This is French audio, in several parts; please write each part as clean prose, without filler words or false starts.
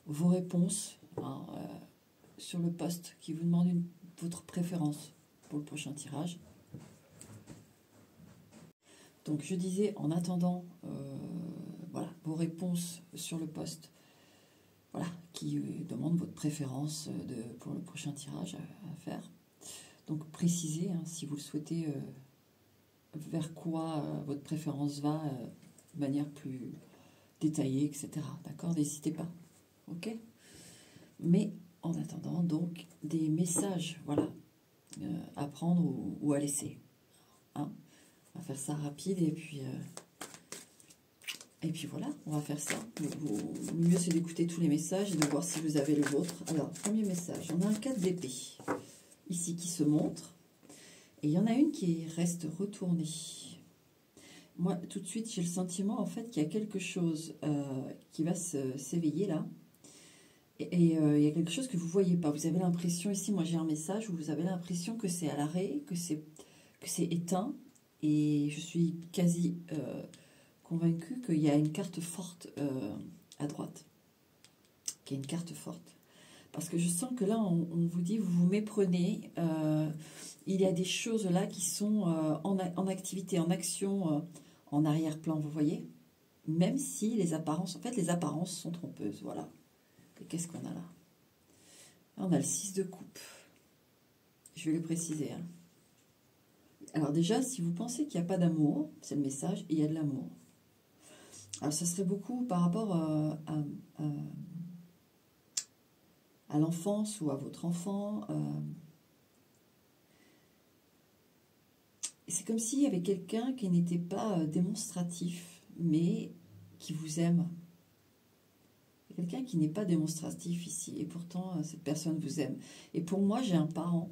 vos réponses hein, sur le post qui vous demande votre préférence pour le prochain tirage. Donc je disais, en attendant voilà, vos réponses sur le post voilà, qui demande votre préférence pour le prochain tirage à faire. Donc précisez hein, si vous le souhaitez vers quoi votre préférence va de manière plus détaillée, etc. D'accord? N'hésitez pas. Ok? Mais en attendant, donc, des messages, voilà, à prendre ou à laisser. Hein? On va faire ça rapide et puis voilà, on va faire ça. Le mieux, c'est d'écouter tous les messages et de voir si vous avez le vôtre. Alors, premier message, on a un 4 d'épée ici qui se montre. Et il y en a une qui reste retournée. Moi, tout de suite, j'ai le sentiment, en fait, qu'il y a quelque chose qui va s'éveiller là. Et il y a quelque chose que vous ne voyez pas. Vous avez l'impression, ici, moi j'ai un message où vous avez l'impression que c'est à l'arrêt, que c'est éteint. Et je suis quasi convaincue qu'il y a une carte forte à droite. Qu'il y a une carte forte. Parce que je sens que là, on vous dit, vous vous méprenez. Il y a des choses là qui sont en activité, en action, en arrière-plan, vous voyez. Même si les apparences, en fait, les apparences sont trompeuses, voilà. Et qu'est-ce qu'on a là? On a le 6 de coupe. Je vais le préciser. Hein. Alors déjà, si vous pensez qu'il n'y a pas d'amour, c'est le message, il y a de l'amour. Alors ça serait beaucoup par rapport à l'enfance ou à votre enfant. C'est comme s'il y avait quelqu'un qui n'était pas démonstratif, mais qui vous aime. Quelqu'un qui n'est pas démonstratif ici, et pourtant cette personne vous aime. Et pour moi, j'ai un parent.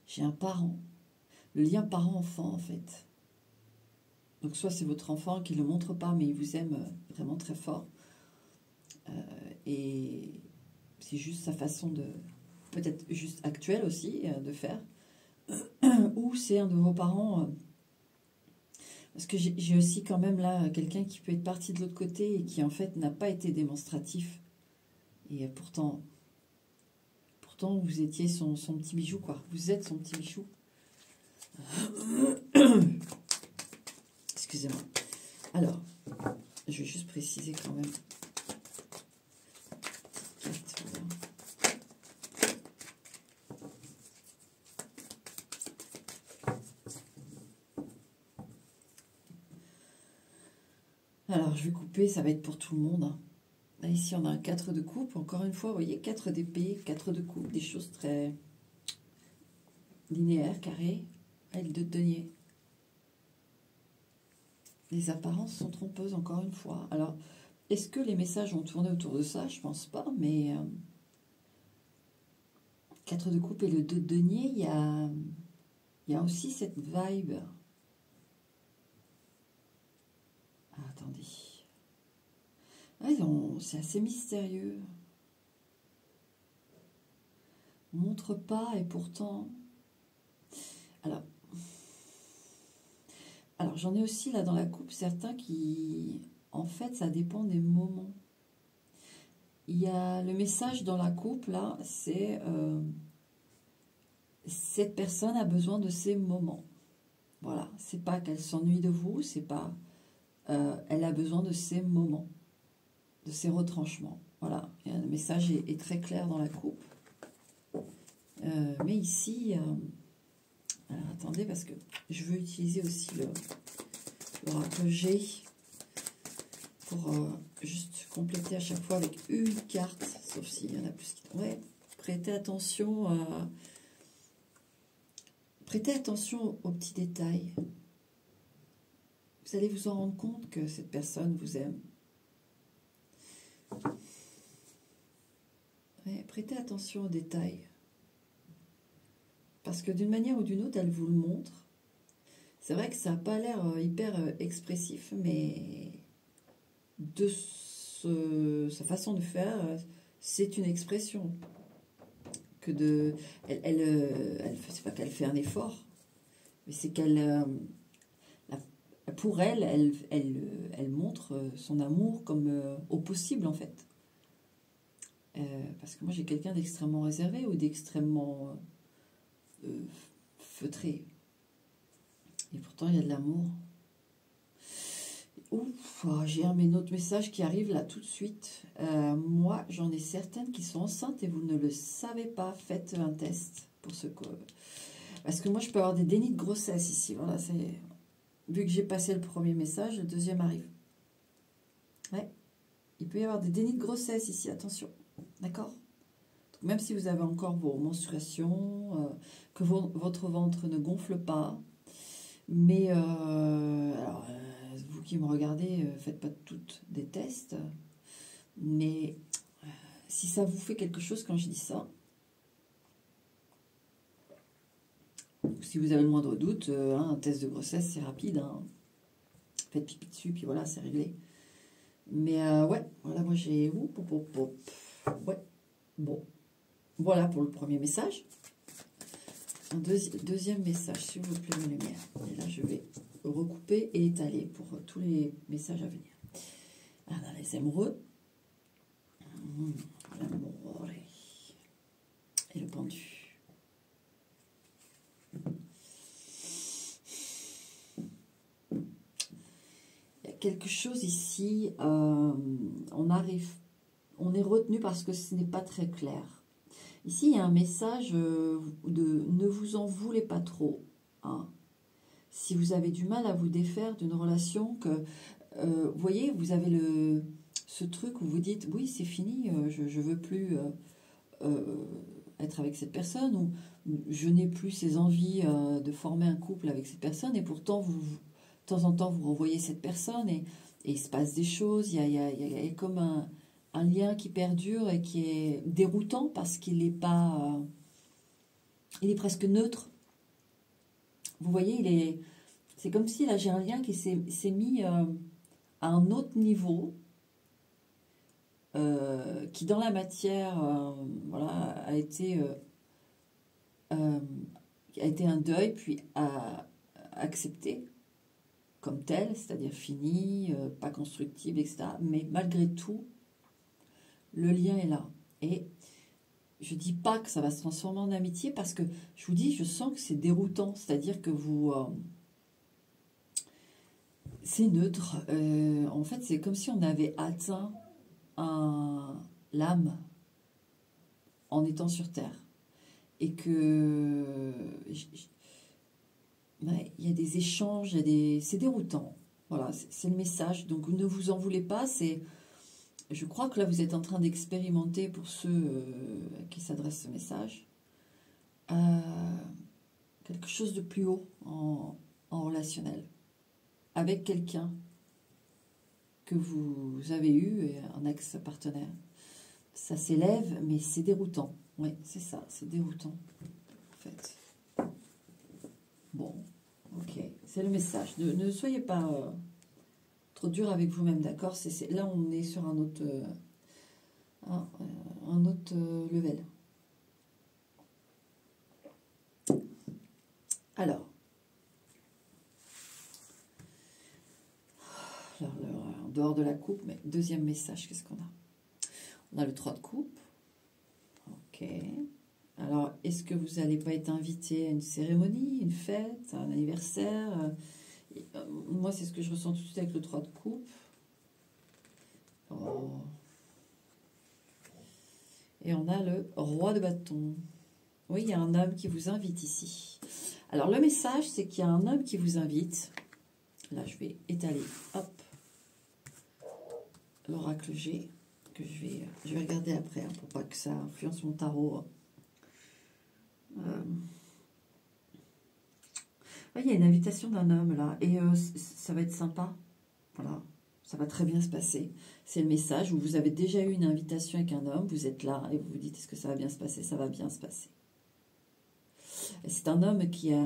J'ai un parent. Le lien parent-enfant, en fait. Donc soit c'est votre enfant qui ne le montre pas, mais il vous aime vraiment très fort. Et c'est juste sa façon de... peut-être juste actuelle aussi, de faire. Ou c'est un de vos parents... parce que j'ai aussi quand même là quelqu'un qui peut être parti de l'autre côté et qui en fait n'a pas été démonstratif. Et pourtant vous étiez son petit bijou, quoi. Vous êtes son petit bijou. Excusez-moi. Alors, je vais juste préciser quand même. Alors, je vais couper, ça va être pour tout le monde. Là, ici, on a un 4 de coupe. Encore une fois, vous voyez, 4 d'épée, 4 de coupe, des choses très linéaires, carrées. Et le 2 de denier. Les apparences sont trompeuses, encore une fois. Alors, est-ce que les messages ont tourné autour de ça? Je pense pas, mais 4 de coupe et le 2 de denier, il y a aussi cette vibe. Ah, attendez. Ouais, c'est assez mystérieux. On montre pas et pourtant... Alors j'en ai aussi là dans la coupe certains qui... En fait, ça dépend des moments. Il y a le message dans la coupe, là, c'est... cette personne a besoin de ces moments. Voilà, c'est pas qu'elle s'ennuie de vous, c'est pas... elle a besoin de ces moments, de ces retranchements. Voilà, le message est très clair dans la coupe. Mais ici... alors attendez, parce que je veux utiliser aussi l'oracle G pour juste compléter à chaque fois avec une carte, sauf s'il y en a plus qui... Ouais, prêtez attention aux petits détails. Vous allez vous en rendre compte que cette personne vous aime. Ouais, prêtez attention aux détails. Parce que d'une manière ou d'une autre, elle vous le montre. C'est vrai que ça n'a pas l'air hyper expressif, mais de sa façon de faire, c'est une expression. C'est pas qu'elle fait un effort, mais c'est qu'elle... pour elle montre son amour comme au possible, en fait. Parce que moi, j'ai quelqu'un d'extrêmement réservé ou d'extrêmement feutré. Et pourtant, il y a de l'amour. Ouf, j'ai un autre message qui arrive là tout de suite. Moi, j'en ai certaines qui sont enceintes et vous ne le savez pas. Faites un test pour ce que... Parce que moi, je peux avoir des dénis de grossesse ici. Voilà, c'est... Vu que j'ai passé le premier message, le deuxième arrive. Ouais. Il peut y avoir des dénis de grossesse ici, attention. D'accord? Même si vous avez encore vos menstruations, que votre ventre ne gonfle pas. Mais, alors, vous qui me regardez, faites pas toutes des tests. Mais si ça vous fait quelque chose quand je dis ça, si vous avez le moindre doute, un test de grossesse, c'est rapide. Hein. Faites pipi dessus, puis voilà, c'est réglé. Mais ouais, voilà, moi j'ai... Ouais, bon. Voilà pour le premier message. Un deuxième message, s'il vous plaît, ma lumière. Et là, je vais recouper et étaler pour tous les messages à venir. Ah, dans les amoureux. L'amour et le pendu. Il y a quelque chose ici. On est retenu parce que ce n'est pas très clair. Ici, il y a un message de ne vous en voulez pas trop. Hein. Si vous avez du mal à vous défaire d'une relation que, vous voyez, vous avez ce truc où vous dites, oui, c'est fini, je ne veux plus être avec cette personne, ou je n'ai plus ces envies de former un couple avec cette personne, et pourtant, de temps en temps, vous revoyez cette personne, et il se passe des choses, il y a comme un lien qui perdure et qui est déroutant parce qu'il n'est pas... il est presque neutre. Vous voyez, c'est comme si là j'ai un lien qui s'est mis à un autre niveau, qui dans la matière voilà, a été un deuil, puis accepté comme tel, c'est-à-dire fini, pas constructible, etc. Mais malgré tout, le lien est là. Et je ne dis pas que ça va se transformer en amitié parce que, je vous dis, je sens que c'est déroutant. C'est-à-dire que vous... c'est neutre. En fait, c'est comme si on avait atteint l'âme en étant sur Terre. Et que... il y a des échanges, c'est déroutant. Voilà, c'est le message. Donc, ne vous en voulez pas, c'est... Je crois que là, vous êtes en train d'expérimenter, pour ceux à qui s'adresse ce message, quelque chose de plus haut en relationnel, avec quelqu'un que vous avez eu, un ex-partenaire. Ça s'élève, mais c'est déroutant. Oui, c'est ça, c'est déroutant, en fait. Bon, ok, c'est le message. Ne soyez pas... trop dur avec vous-même, d'accord? Là, on est sur un autre level. Alors, en dehors de la coupe, mais deuxième message, qu'est-ce qu'on a? On a le 3 de coupe. Ok. Alors, est-ce que vous n'allez pas être invité à une cérémonie, une fête, un anniversaire? Moi, c'est ce que je ressens tout de suite avec le 3 de coupe. Oh. Et on a le roi de bâton. Oui, il y a un homme qui vous invite ici. Alors, le message, c'est qu'il y a un homme qui vous invite. Là, je vais étaler, hop, l'oracle G, que je vais regarder après, hein, pour pas que ça influence mon tarot. Il y a une invitation d'un homme, là, et ça va être sympa. Voilà, ça va très bien se passer. C'est le message où vous avez déjà eu une invitation avec un homme, vous êtes là, et vous vous dites, est-ce que ça va bien se passer? Ça va bien se passer. C'est un homme qui est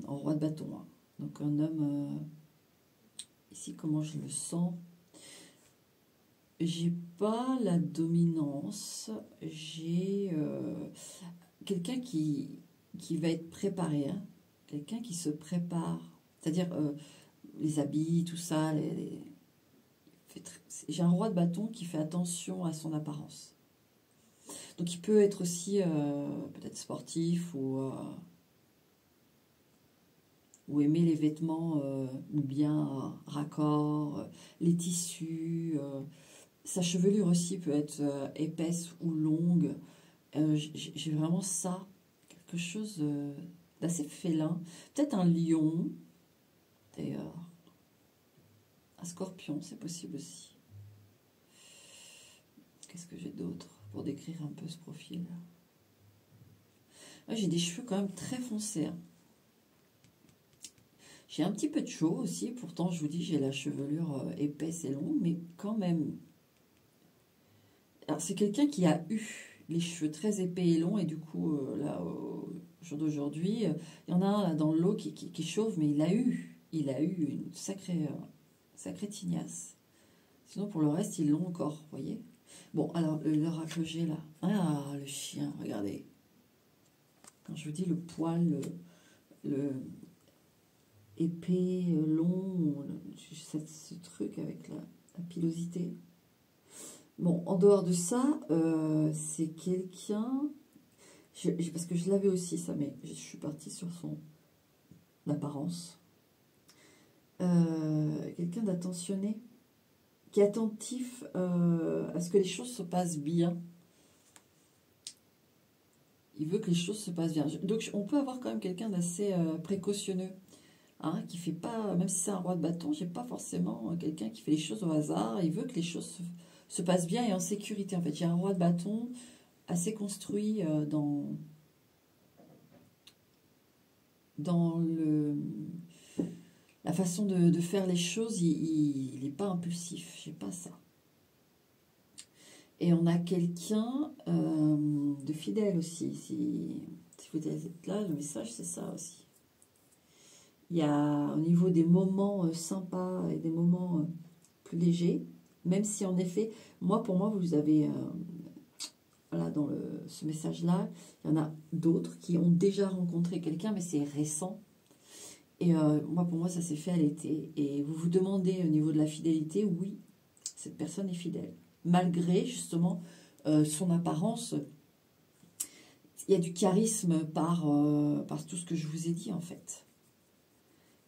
en roi de bâton. Hein. Donc un homme... ici, comment je le sens? J'ai pas la dominance. J'ai quelqu'un qui va être préparé. Hein. Quelqu'un qui se prépare. C'est-à-dire les habits, tout ça. J'ai un roi de bâton qui fait attention à son apparence. Donc il peut être aussi peut-être sportif ou aimer les vêtements bien raccords, les tissus. Sa chevelure aussi peut être épaisse ou longue. J'ai vraiment ça, quelque chose d'assez félin. Peut-être un lion, d'ailleurs. Un scorpion, c'est possible aussi. Qu'est-ce que j'ai d'autre pour décrire un peu ce profil? J'ai des cheveux quand même très foncés. Hein. J'ai un petit peu de chaud aussi, pourtant je vous dis j'ai la chevelure épaisse et longue, mais quand même. Alors c'est quelqu'un qui a eu les cheveux très épais et longs, et du coup là au jour d'aujourd'hui, il y en a un là, dans le lot qui chauffe, mais il a eu une sacrée tignasse. Sinon pour le reste ils l'ont encore, vous voyez. Bon alors l'oracle que j'ai là, ah le chien, regardez. Quand je vous dis le poil, le épais, long, ce truc avec la pilosité. Bon, en dehors de ça, c'est quelqu'un... parce que je l'avais aussi, ça, mais je suis partie sur son apparence. Quelqu'un d'attentionné, qui est attentif à ce que les choses se passent bien. Il veut que les choses se passent bien. Donc, on peut avoir quand même quelqu'un d'assez précautionneux. Hein, qui fait pas, même si c'est un roi de bâton, j'ai pas forcément quelqu'un qui fait les choses au hasard. Il veut que les choses se passent bien et en sécurité. En fait, j'ai un roi de bâton assez construit dans la façon de faire les choses. Il n'est pas impulsif. J'ai pas ça. Et on a quelqu'un de fidèle aussi. Si vous êtes là, le message c'est ça aussi. Il y a au niveau des moments sympas et des moments plus légers, même si en effet, pour moi, vous avez, voilà, dans ce message-là, il y en a d'autres qui ont déjà rencontré quelqu'un, mais c'est récent. Et pour moi, ça s'est fait à l'été. Et vous vous demandez au niveau de la fidélité, oui, cette personne est fidèle. Malgré, justement, son apparence, il y a du charisme par tout ce que je vous ai dit, en fait.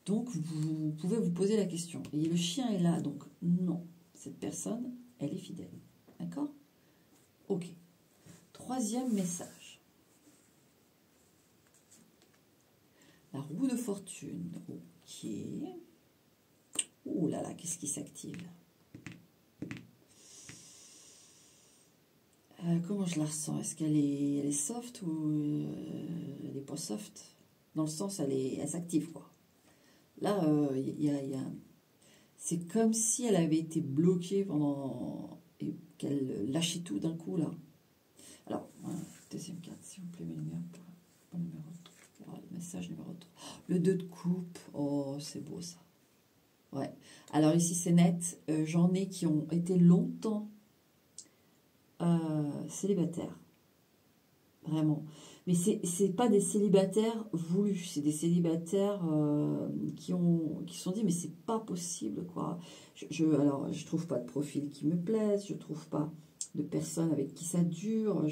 Donc, vous pouvez vous poser la question. Et le chien est là, donc non, cette personne, elle est fidèle. D'accord? Ok. Troisième message. La roue de fortune. Ok. Ouh là là, qu'est-ce qui s'active? Comment je la ressens? Est-ce qu'elle est soft ou elle n'est pas soft? Dans le sens, elle s'active, quoi. Là, c'est comme si elle avait été bloquée pendant... et qu'elle lâchait tout d'un coup, là. Alors, deuxième carte, s'il vous plaît, mes lumières. Le numéro 3, le message numéro 3. Le 2 de coupe. Oh, c'est beau, ça. Ouais. Alors, ici, c'est net. J'en ai qui ont été longtemps célibataires. Vraiment. Mais c'est pas des célibataires voulus, c'est des célibataires qui se sont dit mais c'est pas possible quoi. Alors je trouve pas de profil qui me plaise, je trouve pas de personnes avec qui ça dure,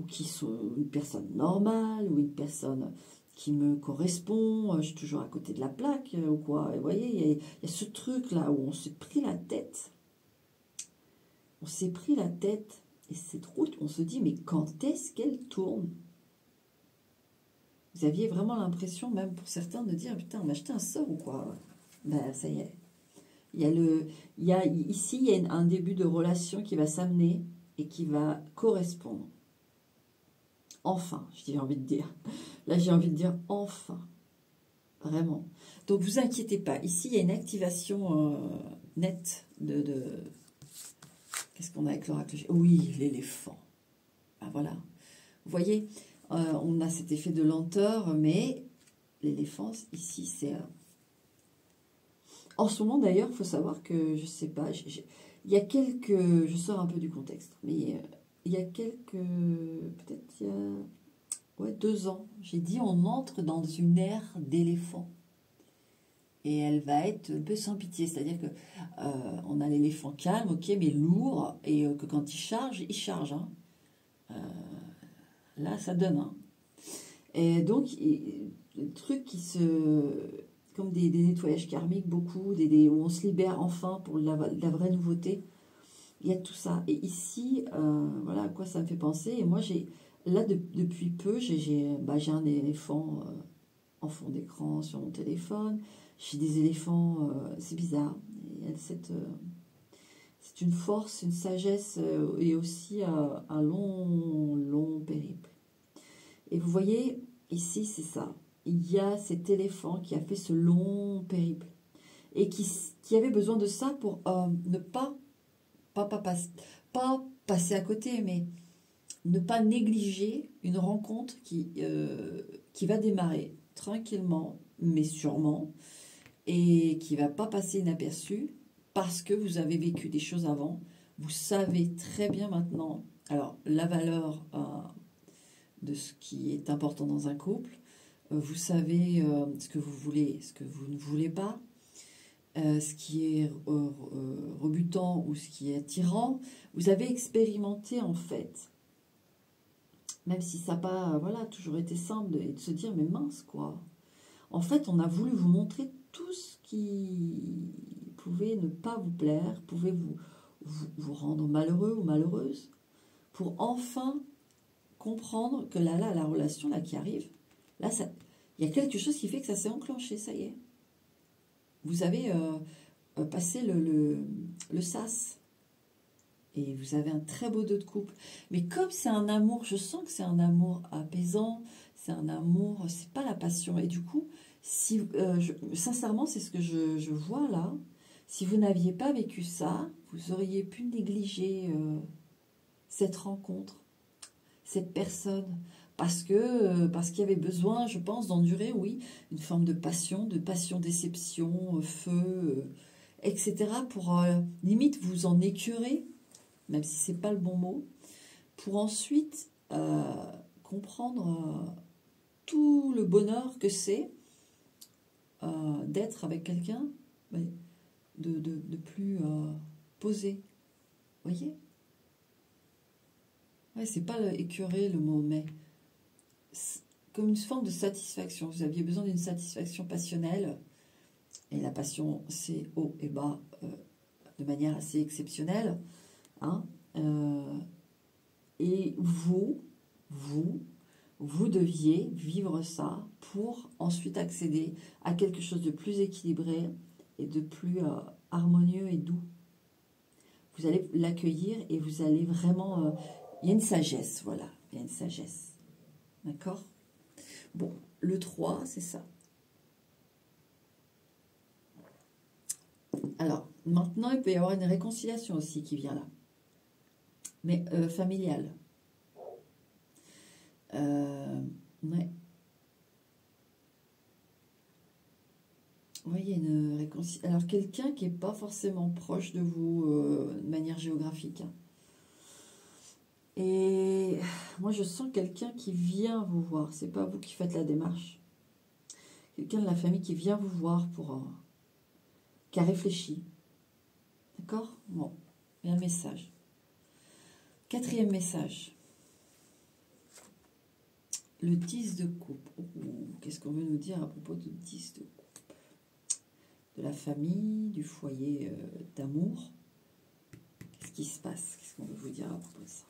ou qui sont une personne normale ou une personne qui me correspond, je suis toujours à côté de la plaque ou quoi. Et vous voyez, il y a ce truc là où on s'est pris la tête. On s'est pris la tête et c'est trop, on se dit mais quand est-ce qu'elle tourne? Vous aviez vraiment l'impression, même pour certains, de dire putain, on m'a acheté un sort ou quoi? Ben, ça y est. Ici, il y a un début de relation qui va s'amener et qui va correspondre. Enfin, j'ai envie de dire. Là, j'ai envie de dire enfin. Vraiment. Donc, vous inquiétez pas. Ici, il y a une activation nette de... Qu'est-ce qu'on a avec l'oracle? Oui, l'éléphant. Ben voilà. Vous voyez, on a cet effet de lenteur, mais l'éléphant, ici, c'est... En ce moment, d'ailleurs, il faut savoir que, je ne sais pas, il y a quelques... Je sors un peu du contexte, mais il y a quelques... Peut-être il y a 2 ans, j'ai dit on entre dans une ère d'éléphant. Et elle va être un peu sans pitié, c'est-à-dire que on a l'éléphant calme, ok, mais lourd, et que quand il charge, hein. Là, ça donne. Hein. Et donc, le truc qui se... Comme des nettoyages karmiques, beaucoup, où on se libère enfin pour la vraie nouveauté. Il y a tout ça. Et ici, voilà à quoi ça me fait penser. Et moi, là, depuis peu, j'ai un éléphant en fond d'écran sur mon téléphone. J'ai des éléphants, c'est bizarre. Il y a c'est une force, une sagesse et aussi un long périple. Et vous voyez, ici, c'est ça. Il y a cet éléphant qui a fait ce long périple et qui avait besoin de ça pour ne pas passer à côté, mais ne pas négliger une rencontre qui va démarrer tranquillement, mais sûrement, et qui va pas passer inaperçue parce que vous avez vécu des choses avant. Vous savez très bien maintenant, alors la valeur de ce qui est important dans un couple, vous savez ce que vous voulez, ce que vous ne voulez pas, ce qui est rebutant ou ce qui est attirant. Vous avez expérimenté en fait, même si ça n'a pas toujours été simple de se dire mais mince quoi. En fait, on a voulu vous montrer tout ce qui pouvait ne pas vous plaire, pouvait vous rendre malheureux ou malheureuse, pour enfin comprendre que là, la relation là qui arrive, là, il y a quelque chose qui fait que ça s'est enclenché, ça y est. Vous avez passé le sas et vous avez un très beau 2 de couple. Mais comme c'est un amour, je sens que c'est un amour apaisant, c'est un amour, c'est pas la passion. Et du coup, sincèrement, c'est ce que je vois là. Si vous n'aviez pas vécu ça, vous auriez pu négliger cette rencontre, cette personne, parce qu'il y avait besoin, je pense, d'endurer, oui, une forme de passion déception, feu, etc. pour limite vous en écurer, même si c'est pas le bon mot, pour ensuite comprendre tout le bonheur que c'est d'être avec quelqu'un de plus posé. Vous voyez? Ouais, c'est pas écurer le mot, mais comme une forme de satisfaction. Vous aviez besoin d'une satisfaction passionnelle, et la passion, c'est haut et bas de manière assez exceptionnelle. Hein, et vous deviez vivre ça pour ensuite accéder à quelque chose de plus équilibré et de plus harmonieux et doux. Vous allez l'accueillir et vous allez vraiment... il y a une sagesse, voilà. Il y a une sagesse. D'accord? Bon, le 3, c'est ça. Alors, maintenant, il peut y avoir une réconciliation aussi qui vient là. Mais familiale. Ouais. Vous voyez, une réconciliation. Alors, quelqu'un qui n'est pas forcément proche de vous de manière géographique. Hein. Et moi, je sens quelqu'un qui vient vous voir. C'est pas vous qui faites la démarche. Quelqu'un de la famille qui vient vous voir qui a réfléchi. D'accord? Bon, il y a un message. 4e message. Le 10 de coupe. Qu'est-ce qu'on veut nous dire à propos de 10 de coupe? De la famille, du foyer d'amour. Qu'est-ce qui se passe? Qu'est-ce qu'on veut vous dire à propos de ça?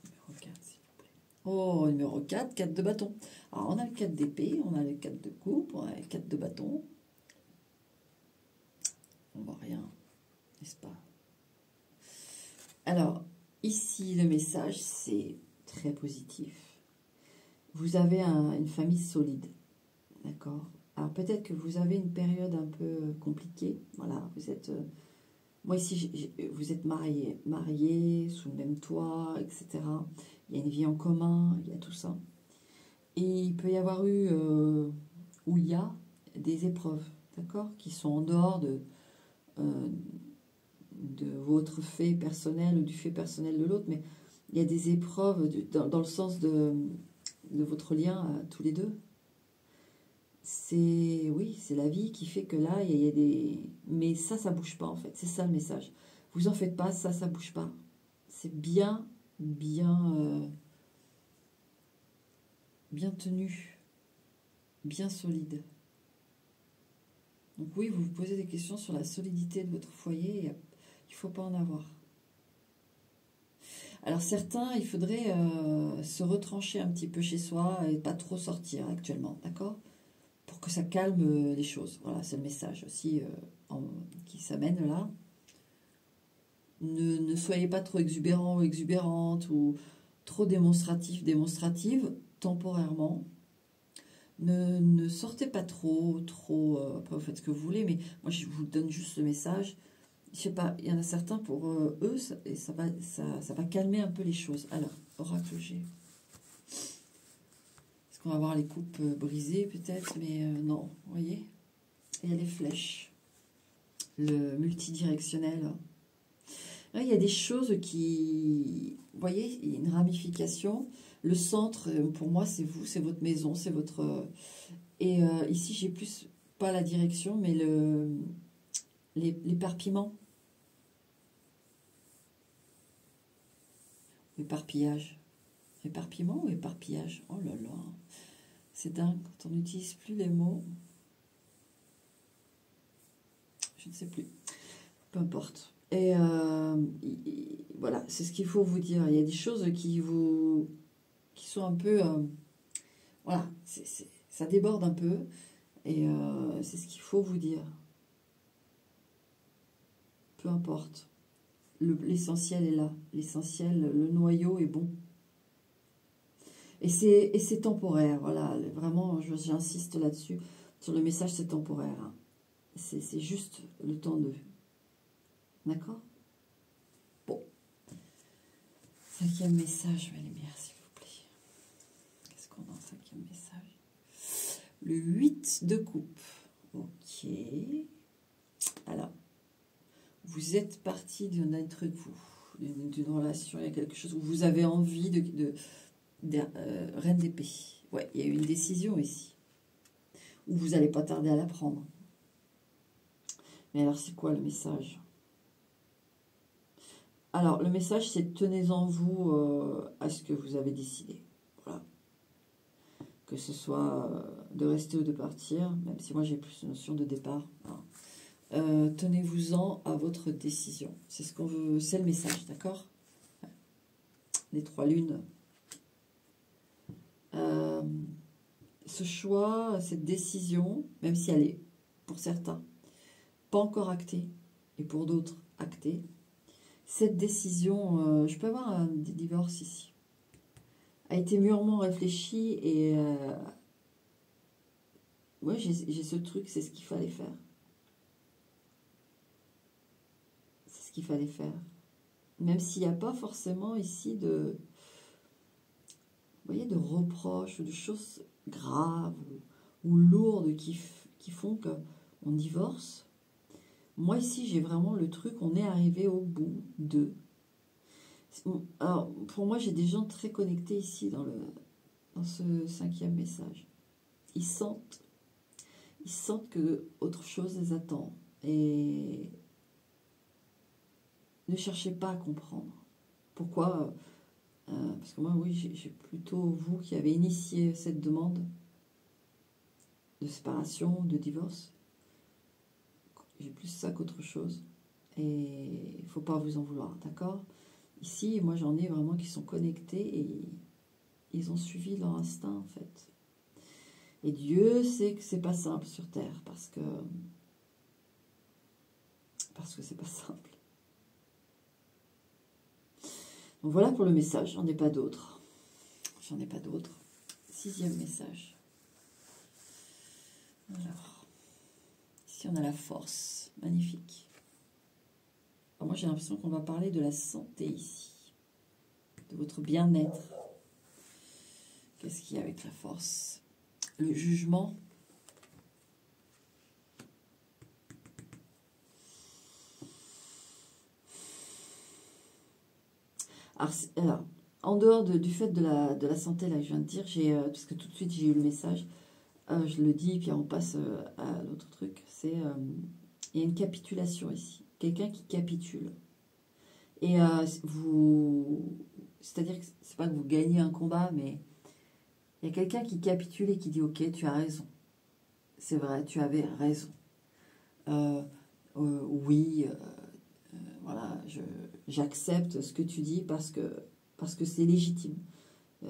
Numéro 4, s'il vous plaît. Oh, numéro 4, 4 de bâton. Alors, on a le 4 d'épée, on a le 4 de coupe, on a le 4 de bâton. On voit rien, n'est-ce pas? Alors, ici, le message, c'est très positif. Vous avez une famille solide, d'accord? Alors, peut-être que vous avez une période un peu compliquée. Voilà, vous êtes... moi, ici, vous êtes mariés, sous le même toit, etc. Il y a une vie en commun, il y a tout ça. Et il peut y avoir eu, ou il y a, des épreuves, d'accord? Qui sont en dehors de votre fait personnel ou du fait personnel de l'autre, mais il y a des épreuves dans le sens de votre lien tous les deux. Oui, c'est la vie qui fait que là, il y a des... Mais ça bouge pas en fait, c'est ça le message. Vous en faites pas, ça bouge pas. c'est bien tenu, bien solide. Donc oui, vous vous posez des questions sur la solidité de votre foyer, et il ne faut pas en avoir. Alors certains, il faudrait se retrancher un petit peu chez soi et pas trop sortir actuellement, d'accord? Pour que ça calme les choses. Voilà, c'est le message aussi qui s'amène là. Ne soyez pas trop exubérant ou exubérante ou trop démonstrative, temporairement. Ne sortez pas trop, après vous faites ce que vous voulez, mais moi je vous donne juste le message. Je sais pas, il y en a certains pour eux, ça va calmer un peu les choses. Alors, oracle G. Est-ce qu'on va voir les coupes brisées peut-être, mais non, vous voyez. Et il y a les flèches, le multidirectionnel. Là, il y a des choses qui, vous voyez, il y a une ramification. Le centre, pour moi, c'est vous, c'est votre maison, c'est votre... Et ici, j'ai plus, pas la direction, mais l'éparpillement. Éparpillage. Éparpillement ou éparpillage? Oh là là, c'est dingue quand on n'utilise plus les mots. Je ne sais plus. Peu importe. Et voilà, c'est ce qu'il faut vous dire. Il y a des choses qui sont un peu... voilà, ça déborde un peu. Et c'est ce qu'il faut vous dire. Peu importe. L'essentiel est là. L'essentiel, le noyau est bon. Et c'est temporaire. Voilà, vraiment, j'insiste là-dessus. Sur le message, c'est temporaire. Hein. C'est juste le temps de... D'accord? Bon. 5e message, mes lumières, s'il vous plaît. Qu'est-ce qu'on a en 5e message? Le 8 de coupe. Ok. Alors, vous êtes parti d'un truc, d'une relation, il y a quelque chose où vous avez envie de reine d'épée. Ouais, il y a eu une décision ici. Où vous n'allez pas tarder à la prendre. Mais alors, c'est quoi le message? Alors, le message, c'est tenez-en vous à ce que vous avez décidé. Voilà. Que ce soit de rester ou de partir, même si moi j'ai plus une notion de départ. Hein. Tenez-vous-en à votre décision. C'est ce qu'on veut, c'est le message, d'accord? Les 3 lunes. Ce choix, cette décision, même si elle est, pour certains, pas encore actée, et pour d'autres, actée, cette décision, je peux avoir un divorce ici, a été mûrement réfléchie et moi j'ai ce truc, c'est ce qu'il fallait faire. C'est ce qu'il fallait faire. Même s'il n'y a pas forcément ici de, vous voyez, de reproches ou de choses graves ou lourdes qui font qu'on divorce. Moi ici j'ai vraiment le truc, on est arrivé au bout de... Alors pour moi j'ai des gens très connectés ici dans ce 5e message. Ils sentent que autre chose les attend. Et ne cherchez pas à comprendre. Pourquoi parce que moi, oui, j'ai plutôt vous qui avez initié cette demande de séparation, de divorce. J'ai plus ça qu'autre chose. Et il ne faut pas vous en vouloir, d'accord? Ici, moi, j'en ai vraiment qui sont connectés et ils ont suivi leur instinct, en fait. Et Dieu sait que c'est pas simple sur Terre parce que c'est pas simple. Donc voilà pour le message, j'en ai pas d'autres. J'en ai pas d'autres. 6e message. Alors, ici on a la force, magnifique. Alors moi j'ai l'impression qu'on va parler de la santé ici, de votre bien-être. Qu'est-ce qu'il y a avec la force? Le jugement. Alors, en dehors du fait de la santé, là, que je viens de dire, parce que tout de suite j'ai eu le message, je le dis, puis on passe à l'autre truc, il y a une capitulation ici. Quelqu'un qui capitule. Et c'est-à-dire que c'est pas que vous gagnez un combat, mais il y a quelqu'un qui capitule et qui dit ok, tu as raison. C'est vrai, tu avais raison. Oui, voilà, j'accepte ce que tu dis parce que c'est légitime,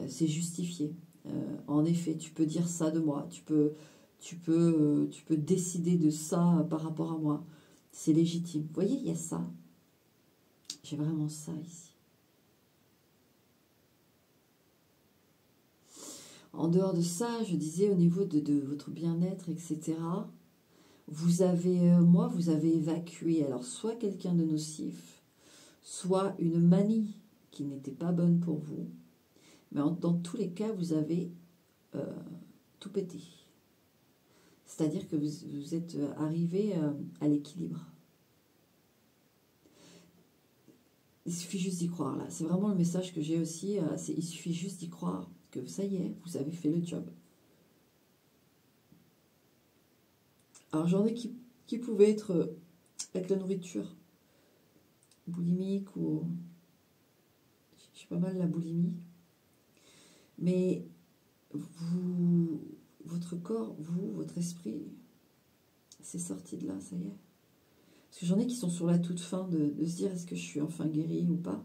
c'est justifié. En effet, tu peux dire ça de moi, tu peux décider de ça par rapport à moi. C'est légitime. Vous voyez, il y a ça. J'ai vraiment ça ici. En dehors de ça, je disais au niveau de votre bien-être, etc., vous avez évacué, alors soit quelqu'un de nocif, soit une manie qui n'était pas bonne pour vous, mais dans tous les cas, vous avez tout pété. C'est-à-dire que vous êtes arrivé à l'équilibre. Il suffit juste d'y croire, là. C'est vraiment le message que j'ai aussi, il suffit juste d'y croire, que ça y est, vous avez fait le job. Alors j'en ai qui pouvaient être avec la nourriture, boulimique ou... Je suis pas mal la boulimie. Mais votre corps, votre esprit, c'est sorti de là, ça y est. Parce que j'en ai qui sont sur la toute fin de se dire est-ce que je suis enfin guérie ou pas.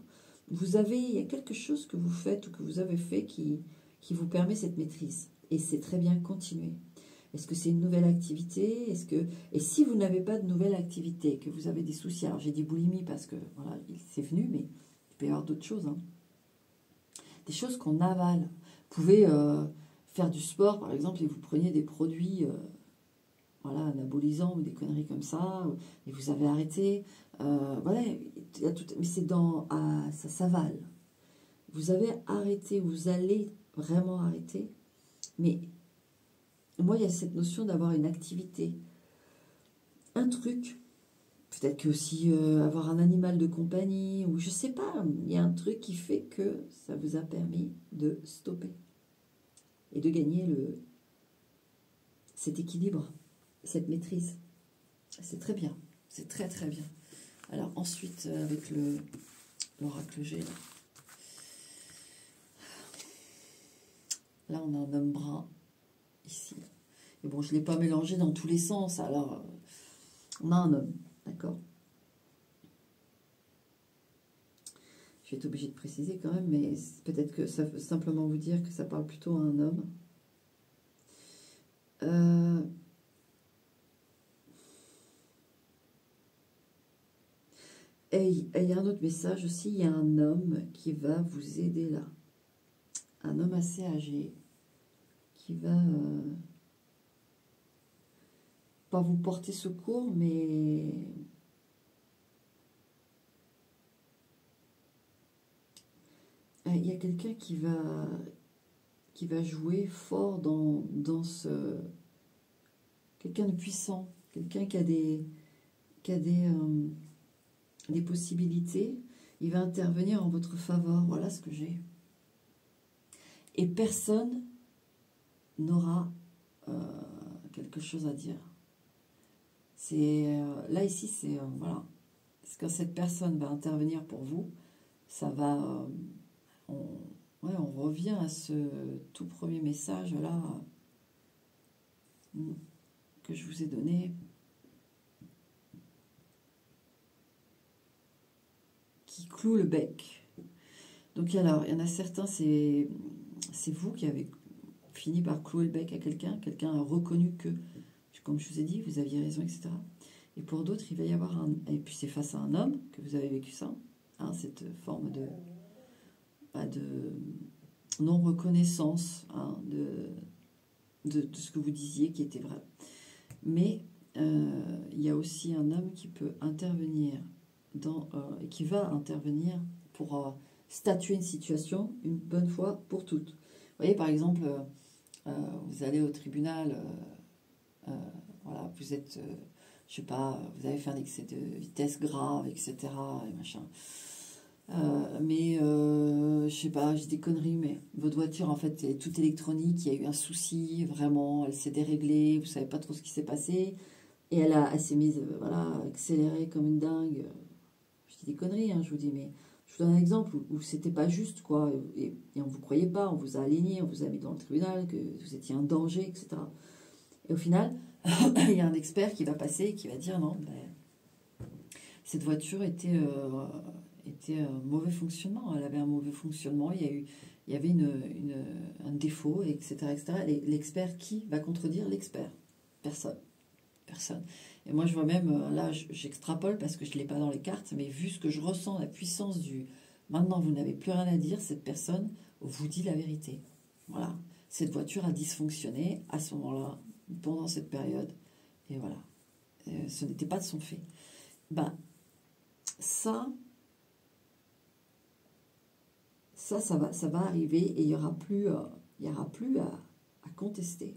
Il y a quelque chose que vous faites ou que vous avez fait qui vous permet cette maîtrise. Et c'est très bien, continuer. Est-ce que c'est une nouvelle activité? Et si vous n'avez pas de nouvelle activité, que vous avez des soucis, alors j'ai dit boulimie parce que voilà, c'est venu, mais il peut y avoir d'autres choses. Hein. Des choses qu'on avale. Vous pouvez faire du sport, par exemple, et vous preniez des produits voilà, anabolisants ou des conneries comme ça, et vous avez arrêté. Voilà, il y a tout, mais c'est ça s'avale. Vous avez arrêté, vous allez vraiment arrêter, mais moi, il y a cette notion d'avoir une activité, un truc, peut-être que aussi avoir un animal de compagnie, ou je sais pas, il y a un truc qui fait que ça vous a permis de stopper et de gagner cet équilibre, cette maîtrise. C'est très bien, c'est très très bien. Alors ensuite, avec l'oracle G, là on a un homme brun, ici. Et bon, je ne l'ai pas mélangé dans tous les sens, alors on a un homme, d'accord? Je vais être obligée de préciser quand même, mais peut-être que ça veut simplement vous dire que ça parle plutôt à un homme. Et il y a un autre message aussi, il y a un homme qui va vous aider là. Un homme assez âgé qui va pas vous porter secours, mais il y a quelqu'un qui va jouer fort dans ce... Quelqu'un de puissant, quelqu'un qui a des possibilités, il va intervenir en votre faveur. Voilà ce que j'ai. Et personne n'aura quelque chose à dire. C'est là ici, c'est voilà. Parce que cette personne va intervenir pour vous, ça va. On revient à ce tout premier message là que je vous ai donné. Qui cloue le bec. Donc alors, il y en a certains, c'est vous qui avez fini par clouer le bec à quelqu'un. Quelqu'un a reconnu que, comme je vous ai dit, vous aviez raison, etc. Et pour d'autres, il va y avoir et puis c'est face à un homme que vous avez vécu ça, hein, cette forme de non-reconnaissance hein, de ce que vous disiez qui était vrai. Mais il y a aussi un homme qui peut intervenir qui va intervenir pour statuer une situation une bonne fois pour toutes. Vous voyez, par exemple, vous allez au tribunal, voilà, vous êtes, je sais pas, vous avez fait un excès de vitesse grave, etc. Et machin. Mais je sais pas, j'ai des conneries, mais votre voiture en fait est toute électronique, il y a eu un souci, vraiment, elle s'est déréglée, vous savez pas trop ce qui s'est passé, et elle s'est mise, voilà, accélérée comme une dingue. Je dis des conneries, hein, je vous dis, mais je vous donne un exemple où c'était pas juste, quoi, et on vous croyait pas, on vous a aligné, on vous a mis dans le tribunal, que vous étiez un danger, etc. Et au final, il y a un expert qui va passer et qui va dire non, ben, cette voiture était mauvais fonctionnement, elle avait un mauvais fonctionnement, il y avait un défaut, etc. etc. L'expert qui va contredire l'expert? Personne. Personne. Et moi, je vois même, là, j'extrapole parce que je ne l'ai pas dans les cartes, mais vu ce que je ressens, la puissance du... Maintenant, vous n'avez plus rien à dire, cette personne vous dit la vérité. Voilà. Cette voiture a dysfonctionné à ce moment-là, pendant cette période, et voilà. Ce n'était pas de son fait. Ben, ça va arriver et il n'y aura plus à contester.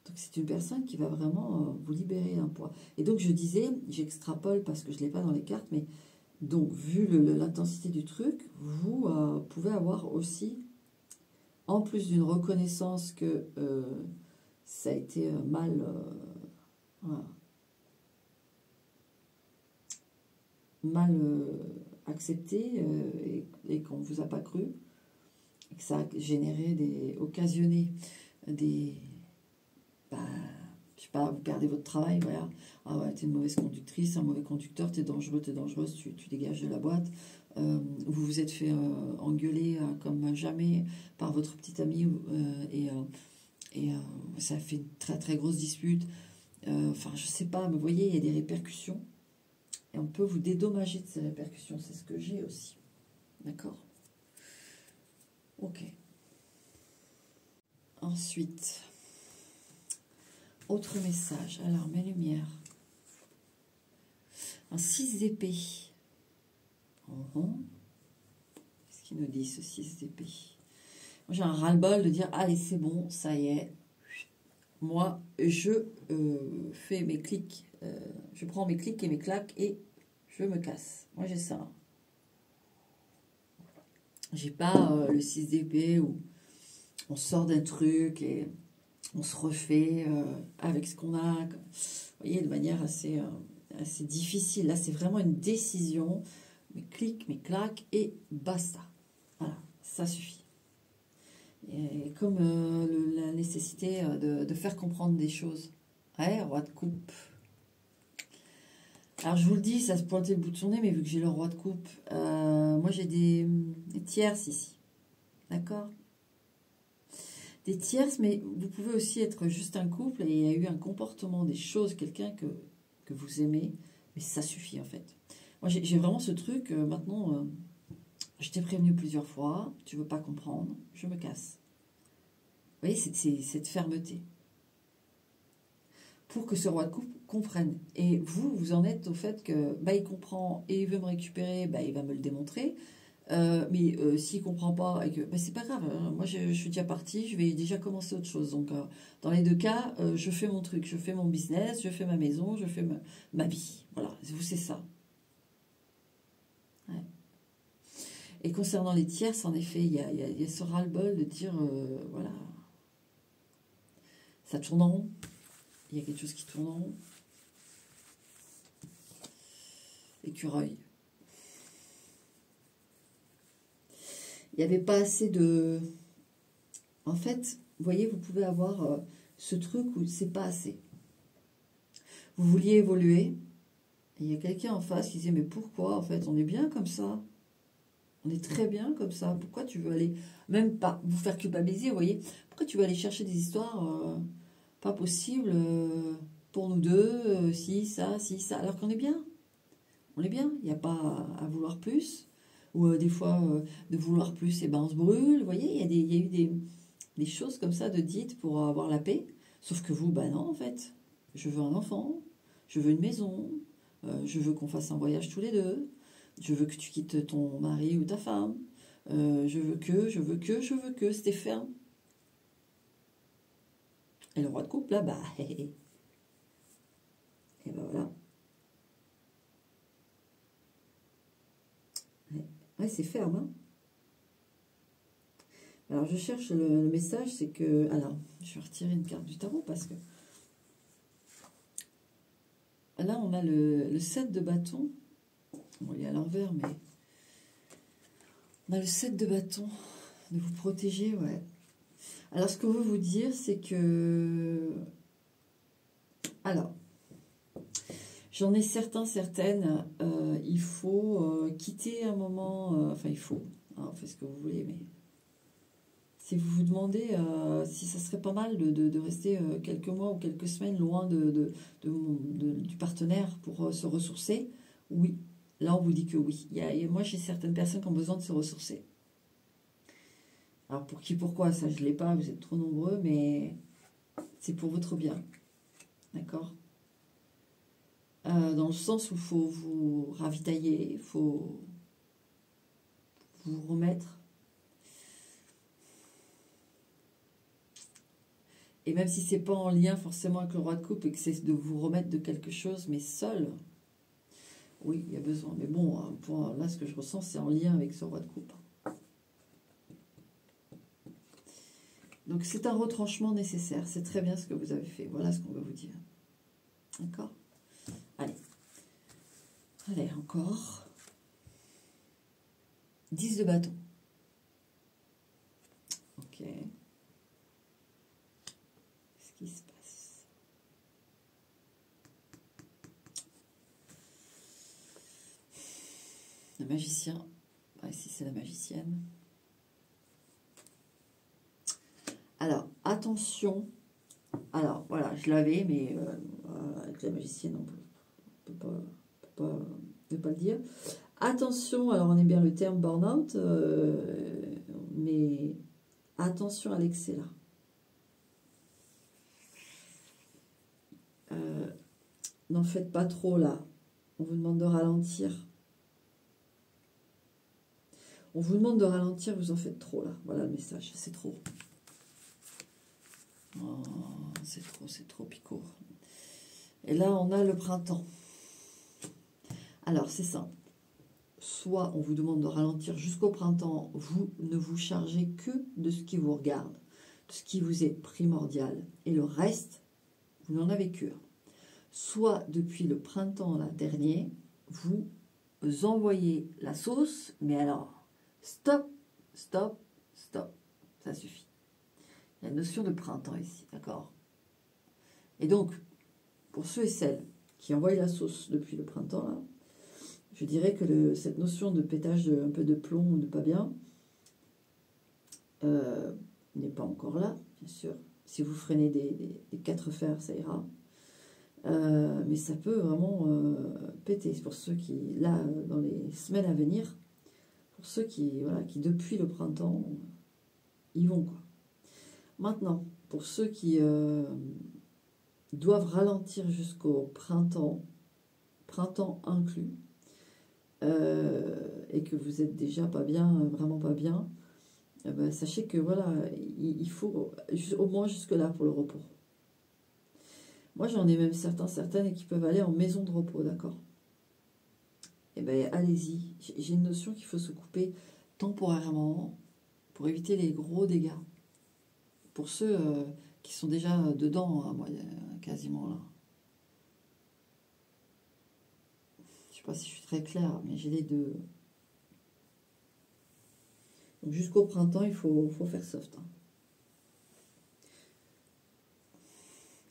Donc c'est une personne qui va vraiment vous libérer d'un poids. Et donc je disais, j'extrapole parce que je ne l'ai pas dans les cartes, mais donc vu l'intensité du truc, vous pouvez avoir aussi, en plus d'une reconnaissance que ça a été mal accepté et qu'on ne vous a pas cru, et que ça a occasionné des... Bah, je sais pas, vous perdez votre travail, voilà. Ah ouais, t'es une mauvaise conductrice, un mauvais conducteur, t'es dangereuse, tu dégages de la boîte. Vous vous êtes fait engueuler comme jamais par votre petite amie et ça a fait une très très grosse dispute. Enfin, je sais pas, mais vous voyez, il y a des répercussions et on peut vous dédommager de ces répercussions. C'est ce que j'ai aussi. D'accord? Ok. Ensuite... Autre message. Alors, mes lumières. Un 6 d'épée. Qu'est-ce qu'il nous dit, ce 6 d'épée? J'ai un ras-le-bol de dire, allez, c'est bon, ça y est. Moi, je fais mes clics. Je prends mes clics et mes claques et je me casse. Moi, j'ai ça. J'ai pas le 6 d'épée où on sort d'un truc et... on se refait avec ce qu'on a, vous voyez, de manière assez difficile. Là, c'est vraiment une décision. Mes clics, mes claques et basta. Voilà, ça suffit. Et comme la nécessité de faire comprendre des choses. Ouais, roi de coupe. Alors, je vous le dis, ça se pointait le bout de son nez, mais vu que j'ai le roi de coupe, moi, j'ai des tierces ici. D'accord ? Des tierces, mais vous pouvez aussi être juste un couple et il y a eu un comportement, des choses, quelqu'un que vous aimez, mais ça suffit en fait. Moi j'ai vraiment ce truc, maintenant, je t'ai prévenu plusieurs fois, tu veux pas comprendre, je me casse. Vous voyez, c'est cette fermeté. Pour que ce roi de coupe comprenne. Et vous en êtes au fait que bah, il comprend et il veut me récupérer, bah, il va me le démontrer. Mais s'il ne comprend pas et que bah, c'est pas grave, hein, moi je suis déjà partie, je vais déjà commencer autre chose. Donc dans les deux cas, je fais mon truc, je fais mon business, je fais ma maison, je fais ma vie. Voilà, vous c'est ça. Ouais. Et concernant les tierces, en effet, il y a ce ras-le-bol de dire voilà, ça tourne en rond. Il y a quelque chose qui tourne en rond. Écureuil. Il n'y avait pas assez de... En fait, vous voyez, vous pouvez avoir ce truc où c'est pas assez. Vous vouliez évoluer, et il y a quelqu'un en face qui disait, mais pourquoi, en fait, on est bien comme ça. On est très bien comme ça. Pourquoi tu veux aller, même pas vous faire culpabiliser, vous voyez, pourquoi tu veux aller chercher des histoires pas possibles pour nous deux, si, ça, alors qu'on est bien. On est bien, il n'y a pas à vouloir plus. Ou des fois, de vouloir plus, et ben on se brûle. Vous voyez, il y a eu des choses comme ça de dites pour avoir la paix. Sauf que vous, bah non, en fait. Je veux un enfant, je veux une maison, je veux qu'on fasse un voyage tous les deux, je veux que tu quittes ton mari ou ta femme, je veux que, c'était ferme. Et le roi de coupe, là, bah, et ben voilà. Ouais, c'est ferme, hein. Alors, je cherche le message, c'est que... Alors, je vais retirer une carte du tarot parce que... Là, on a le 7 de bâton On est à l'envers, mais on a le 7 de bâton, de vous protéger, ouais. Alors, ce qu'on veut vous dire, c'est que... Alors, j'en ai certaines, il faut quitter un moment, enfin, il faut, hein, faites ce que vous voulez, mais si vous vous demandez si ça serait pas mal de rester quelques mois ou quelques semaines loin du partenaire pour se ressourcer, oui. Là, on vous dit que oui. Moi, j'ai certaines personnes qui ont besoin de se ressourcer. Alors, pour qui, pourquoi, ça, je ne l'ai pas, vous êtes trop nombreux, mais c'est pour votre bien. D'accord ? Dans le sens où il faut vous ravitailler, il faut vous remettre. Et même si c'est pas en lien forcément avec le roi de coupe et que c'est de vous remettre de quelque chose, mais seul, oui, il y a besoin. Mais bon, là, ce que je ressens, c'est en lien avec ce roi de coupe. Donc, c'est un retranchement nécessaire. C'est très bien ce que vous avez fait. Voilà ce qu'on veut vous dire. D'accord ? Allez. Allez, encore. 10 de bâton. Ok. Qu'est-ce qui se passe? Le magicien. Ah, ici, c'est la magicienne. Alors, attention. Alors, voilà, je l'avais, mais avec la magicienne, on peut pas ne pas le dire. Attention, alors on est bien le terme burn-out, mais attention à l'excès là. N'en faites pas trop là. On vous demande de ralentir. On vous demande de ralentir, vous en faites trop là. Voilà le message, c'est trop. Oh, c'est trop picot. Et là, on a le printemps. Alors, c'est simple. Soit on vous demande de ralentir jusqu'au printemps, vous ne vous chargez que de ce qui vous regarde, de ce qui vous est primordial, et le reste, vous n'en avez que. Soit depuis le printemps là, dernier, vous envoyez la sauce, mais alors, stop, stop, stop, ça suffit. Il y a une notion de printemps ici, d'accord? Et donc, pour ceux et celles qui envoient la sauce depuis le printemps là, je dirais que cette notion de pétage un peu de plomb ou de pas bien n'est pas encore là, bien sûr. Si vous freinez des 4 fers, ça ira. Mais ça peut vraiment péter. C'est pour ceux qui, là, dans les semaines à venir, pour ceux qui, voilà, qui depuis le printemps, y vont, quoi. Maintenant, pour ceux qui doivent ralentir jusqu'au printemps inclus, et que vous êtes déjà pas bien, vraiment pas bien, ben, sachez que voilà, il faut au moins jusque-là pour le repos. Moi, j'en ai même certaines qui peuvent aller en maison de repos, d'accord? Eh bien, allez-y. J'ai une notion qu'il faut se couper temporairement pour éviter les gros dégâts. Pour ceux qui sont déjà dedans, hein, moi, quasiment là. Je sais pas si je suis très claire, mais j'ai les deux. Donc jusqu'au printemps, il faut faire soft. Hein.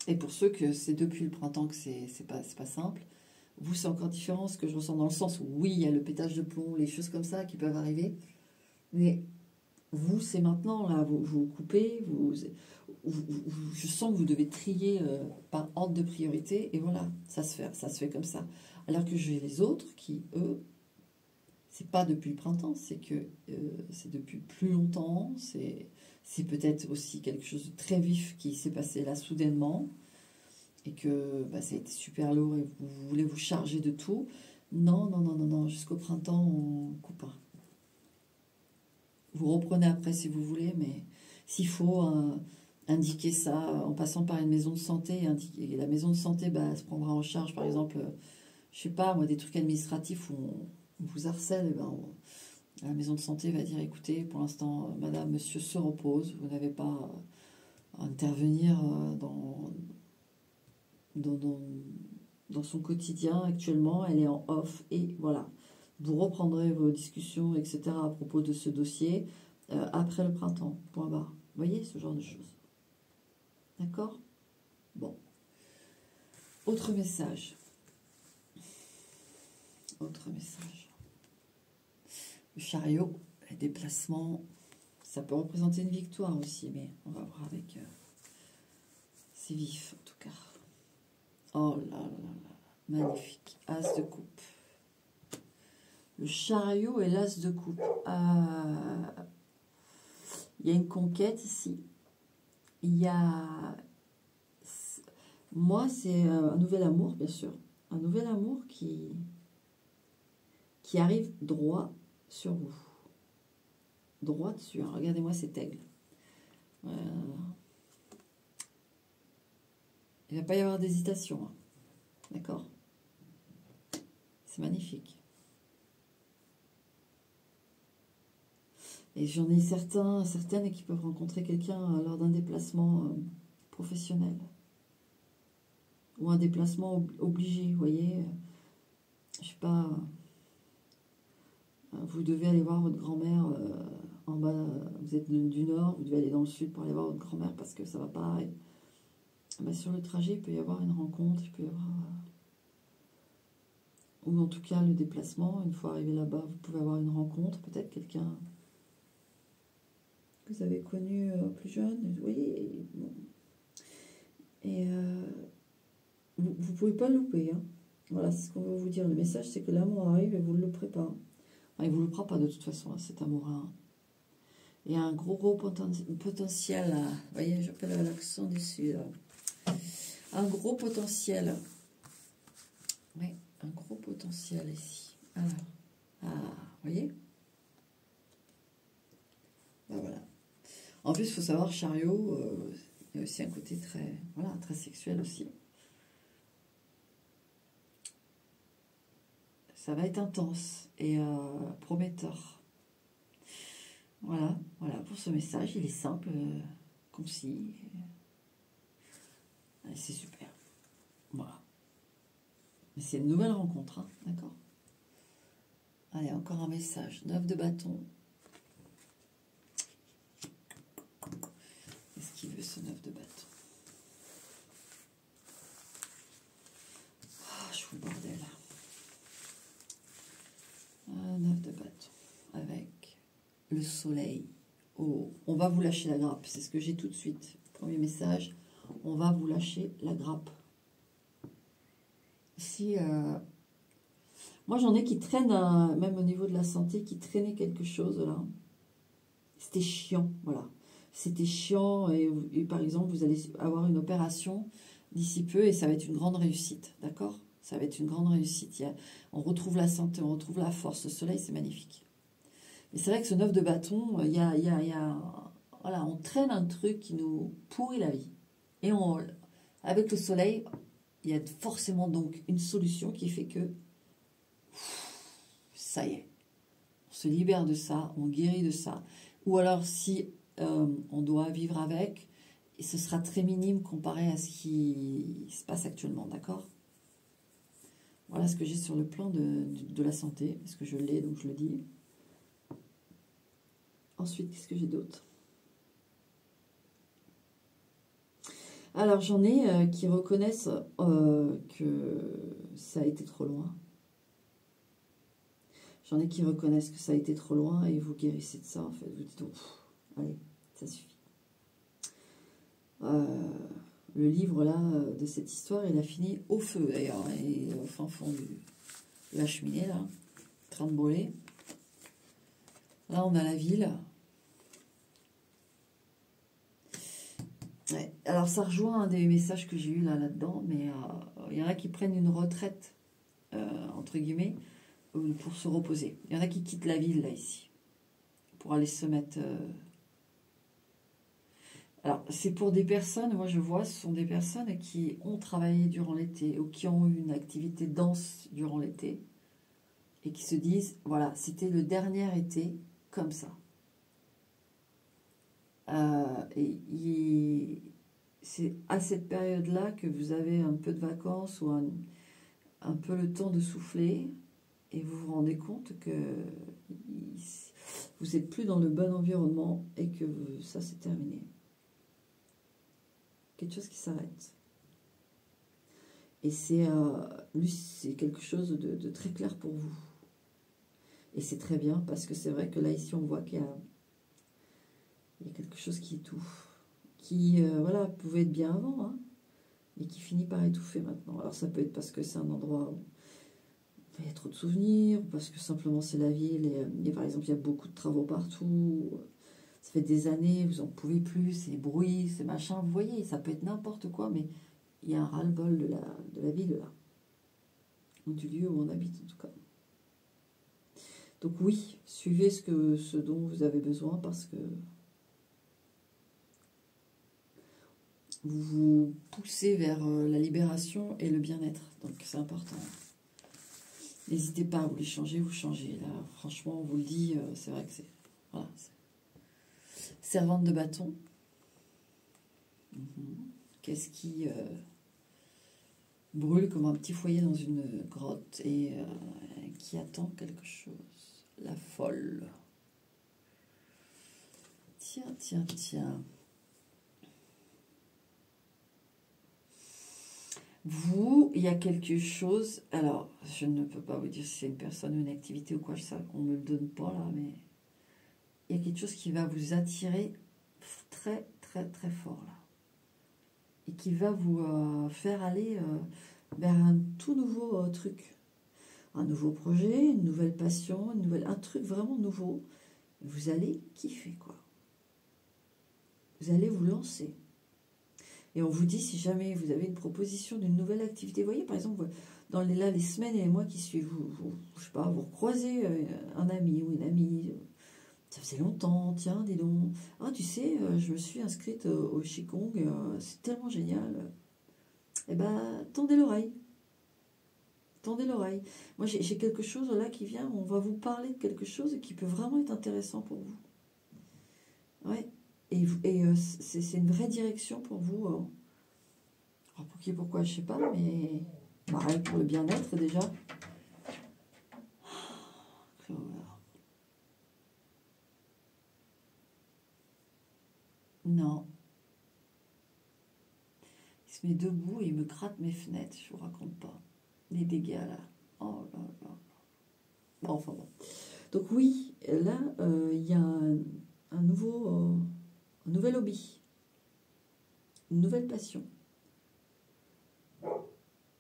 Et pour ceux que c'est depuis le printemps que c'est pas simple, vous c'est encore différent ce que je ressens dans le sens où oui, il y a le pétage de plomb, les choses comme ça qui peuvent arriver, mais vous c'est maintenant là, vous coupez, je sens que vous devez trier par ordre de priorité et voilà, ça se fait comme ça. Alors que j'ai les autres qui eux, c'est pas depuis le printemps, c'est que c'est depuis plus longtemps, c'est peut-être aussi quelque chose de très vif qui s'est passé là soudainement et que bah, ça a été super lourd et vous voulez vous charger de tout. Non, jusqu'au printemps, on coupe pas. Vous reprenez après si vous voulez, mais s'il faut indiquer ça en passant par une maison de santé, et la maison de santé bah, se prendra en charge, par exemple, je sais pas, moi, des trucs administratifs où on vous harcèle, et ben la maison de santé va dire, écoutez, pour l'instant, madame, monsieur se repose, vous n'avez pas à intervenir dans dans son quotidien actuellement, elle est en off et voilà. Vous reprendrez vos discussions, etc. à propos de ce dossier après le printemps, point barre. Vous voyez, ce genre de choses. D'accord? Bon. Autre message. Autre message. Le chariot, les déplacements, ça peut représenter une victoire aussi, mais on va voir avec... c'est vif, en tout cas. Oh là là là, magnifique. As de coupe. Le chariot et l'as de coupe. Il y a une conquête ici. Il y a... Moi, c'est un nouvel amour, bien sûr. Un nouvel amour qui arrive droit sur vous. Droit dessus. Hein. Regardez-moi cet aigle. Il ne va pas y avoir d'hésitation. Hein. D'accord? C'est magnifique. Et j'en ai certaines qui peuvent rencontrer quelqu'un lors d'un déplacement professionnel. Ou un déplacement obligé, vous voyez. Je sais pas... Vous devez aller voir votre grand-mère en bas, vous êtes du nord, vous devez aller dans le sud pour aller voir votre grand-mère parce que ça va pas. Et, sur le trajet, il peut y avoir une rencontre, il peut y avoir... ou en tout cas, le déplacement, une fois arrivé là-bas, vous pouvez avoir une rencontre, peut-être quelqu'un que vous avez connu plus jeune, vous voyez. Bon. Et vous ne pouvez pas le louper. Hein. Voilà, c'est ce qu'on veut vous dire. Le message, c'est que l'amour arrive et vous ne le louperez pas. Il ne vous le prend pas de toute façon, hein, cet amour-là. Il y a un gros potentiel. Là. Vous voyez, j'appelle l'accent dessus. Là. Un gros potentiel. Oui, un gros potentiel ici. Alors, vous voyez? Ben voilà. En plus, il faut savoir, chariot, il y a aussi un côté très sexuel aussi. Ça va être intense et prometteur. Voilà pour ce message. Il est simple, concis. C'est super. Voilà. Mais c'est une nouvelle rencontre, hein, d'accord? Allez, encore un message. 9 de bâton. Qu'est-ce qu'il veut, ce 9 de bâton? Je fous le bordel. 9 de bâton. Avec le soleil. Oh, on va vous lâcher la grappe. C'est ce que j'ai tout de suite. Premier message. On va vous lâcher la grappe. Ici, moi j'en ai qui traînent, même au niveau de la santé, qui traînaient quelque chose là. C'était chiant, voilà. C'était chiant et par exemple, vous allez avoir une opération d'ici peu et ça va être une grande réussite, d'accord? Ça va être une grande réussite. On retrouve la santé, on retrouve la force. Le soleil, c'est magnifique. Mais c'est vrai que ce 9 de bâton, voilà, on traîne un truc qui nous pourrit la vie. Et avec le soleil, il y a forcément donc une solution qui fait que ça y est, on se libère de ça, on guérit de ça. Ou alors si on doit vivre avec, et ce sera très minime comparé à ce qui se passe actuellement, d'accord? Voilà ce que j'ai sur le plan de la santé, parce que je l'ai, donc je le dis. Ensuite, qu'est-ce que j'ai d'autre? Alors, j'en ai qui reconnaissent que ça a été trop loin. J'en ai qui reconnaissent que ça a été trop loin et vous guérissez de ça, en fait. Vous dites, oh, allez, ça suffit. Le livre, là, de cette histoire, il a fini au feu, d'ailleurs. Et au fin fond de la cheminée, là, en train de brûler. Là, on a la ville. Ouais. Alors, ça rejoint un des messages que j'ai eu là-dedans, mais il y en a qui prennent une retraite, entre guillemets, pour se reposer. Il y en a qui quittent la ville, là, ici, pour aller se mettre... Alors, c'est pour des personnes, moi je vois, ce sont des personnes qui ont travaillé durant l'été ou qui ont eu une activité dense durant l'été et qui se disent, voilà, c'était le dernier été comme ça. Et c'est à cette période-là que vous avez un peu de vacances ou un peu le temps de souffler et vous vous rendez compte que vous n'êtes plus dans le bon environnement et que ça c'est terminé. Quelque chose qui s'arrête. Et c'est lui, c'est quelque chose de très clair pour vous. Et c'est très bien parce que c'est vrai que là ici on voit qu'il y a quelque chose qui étouffe. Qui voilà, pouvait être bien avant, hein, mais qui finit par étouffer maintenant. Alors ça peut être parce que c'est un endroit où il y a trop de souvenirs, ou parce que simplement c'est la ville, et par exemple il y a beaucoup de travaux partout, ça fait des années, vous n'en pouvez plus, c'est bruit, c'est machin, vous voyez, ça peut être n'importe quoi, mais il y a un ras-le-bol de la ville là, ou du lieu où on habite en tout cas. Donc oui, suivez ce dont vous avez besoin parce que vous vous poussez vers la libération et le bien-être, donc c'est important. N'hésitez pas à vous les changer, vous changez. Là, franchement, on vous le dit, c'est vrai que c'est... Voilà. Servante de bâton. Qu'est-ce qui brûle comme un petit foyer dans une grotte et qui attend quelque chose? La folle. Tiens, tiens, tiens. Vous, il y a quelque chose... Alors, je ne peux pas vous dire si c'est une personne ou une activité ou quoi, ça, on ne me le donne pas là, mais... Il y a quelque chose qui va vous attirer très, très, très fort là. Et qui va vous faire aller vers un tout nouveau truc. Un nouveau projet, une nouvelle passion, un truc vraiment nouveau. Vous allez kiffer, quoi. Vous allez vous lancer. Et on vous dit, si jamais vous avez une proposition d'une nouvelle activité, vous voyez, par exemple, dans les semaines et les mois qui suivent, je sais pas, vous recroisez un ami ou une amie, ça faisait longtemps, tiens, dis donc. Ah, tu sais, je me suis inscrite au Qigong, c'est tellement génial. Eh ben, tendez l'oreille. Tendez l'oreille. Moi, j'ai quelque chose là qui vient, on va vous parler de quelque chose qui peut vraiment être intéressant pour vous. Ouais. Et c'est une vraie direction pour vous. Alors, pour qui, pourquoi, je sais pas, mais pareil pour le bien-être déjà. Non. Il se met debout et il me gratte mes fenêtres, je vous raconte pas. Les dégâts là. Oh là là. Bon, enfin bon. Donc oui, là, il y a un nouvel hobby, une nouvelle passion,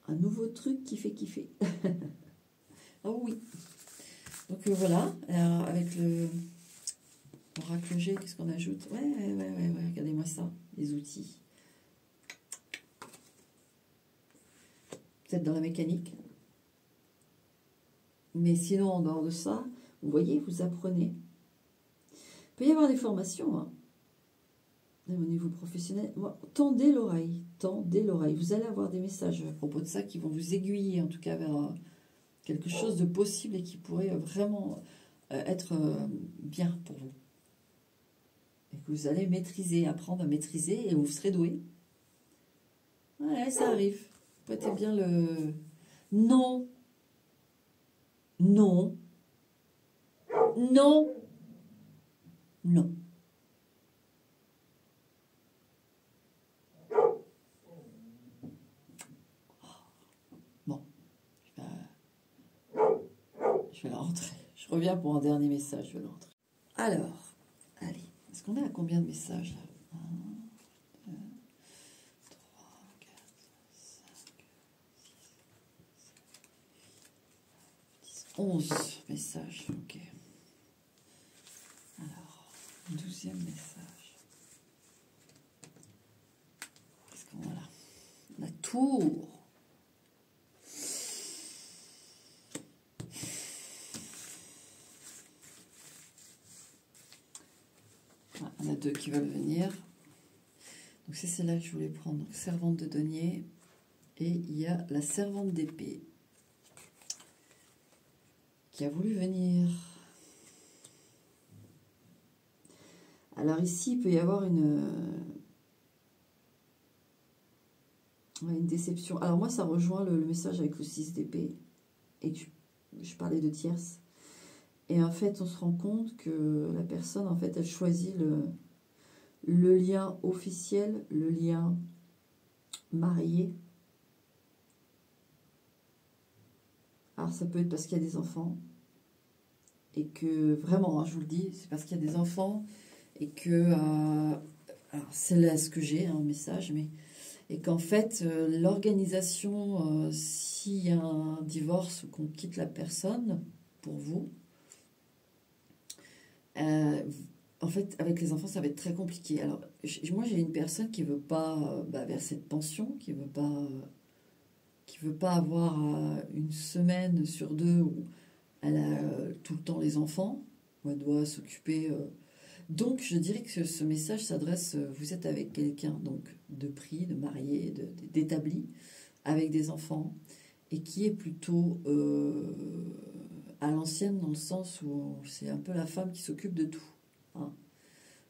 un nouveau truc qui fait kiffer. Oh oui. Donc voilà, alors, avec le oracle G, qu'est-ce qu'on ajoute? Ouais, regardez-moi ça, les outils. Vous êtes dans la mécanique. Mais sinon, en dehors de ça, vous voyez, vous apprenez. Il peut y avoir des formations, hein. Même au niveau professionnel. Tendez l'oreille, tendez l'oreille. Vous allez avoir des messages à propos de ça qui vont vous aiguiller, en tout cas, vers quelque chose de possible et qui pourrait vraiment être bien pour vous. Et que vous allez maîtriser, apprendre à maîtriser et vous serez doué. Ouais, ça arrive. Peut-être bien le... Non. Non. Non. Non. Bon. Je vais la rentrer. Je reviens pour un dernier message. Je vais la rentrer. Alors, allez. Est-ce qu'on est à combien de messages là? 1, 2, 3, 4, 5, 6, 7, 11 messages. Ok. Alors, 12e message. Qu'est-ce qu'on a là? La tour. Ah, on a deux qui veulent venir. Donc c'est celle-là que je voulais prendre. Donc, servante de denier. Et il y a la servante d'épée qui a voulu venir. Alors ici, il peut y avoir Ouais, une déception. Alors moi, ça rejoint le message avec le 6 d'épée. Et que je parlais de tierce. Et en fait, on se rend compte que la personne, en fait, elle choisit le lien officiel, le lien marié. Alors ça peut être parce qu'il y a des enfants. Et que, vraiment, hein, je vous le dis, c'est parce qu'il y a des enfants. Et que, alors c'est là ce que j'ai, un message, mais... Et qu'en fait, l'organisation, s'il y a un divorce ou qu'on quitte la personne, pour vous, en fait, avec les enfants, ça va être très compliqué. Alors, moi, j'ai une personne qui veut pas verser de pension, qui veut pas avoir une semaine sur deux où elle a tout le temps les enfants, où elle doit s'occuper. Donc, je dirais que ce message s'adresse, vous êtes avec quelqu'un donc de pris, de marié, d'établi, avec des enfants, et qui est plutôt à l'ancienne dans le sens où c'est un peu la femme qui s'occupe de tout. Hein.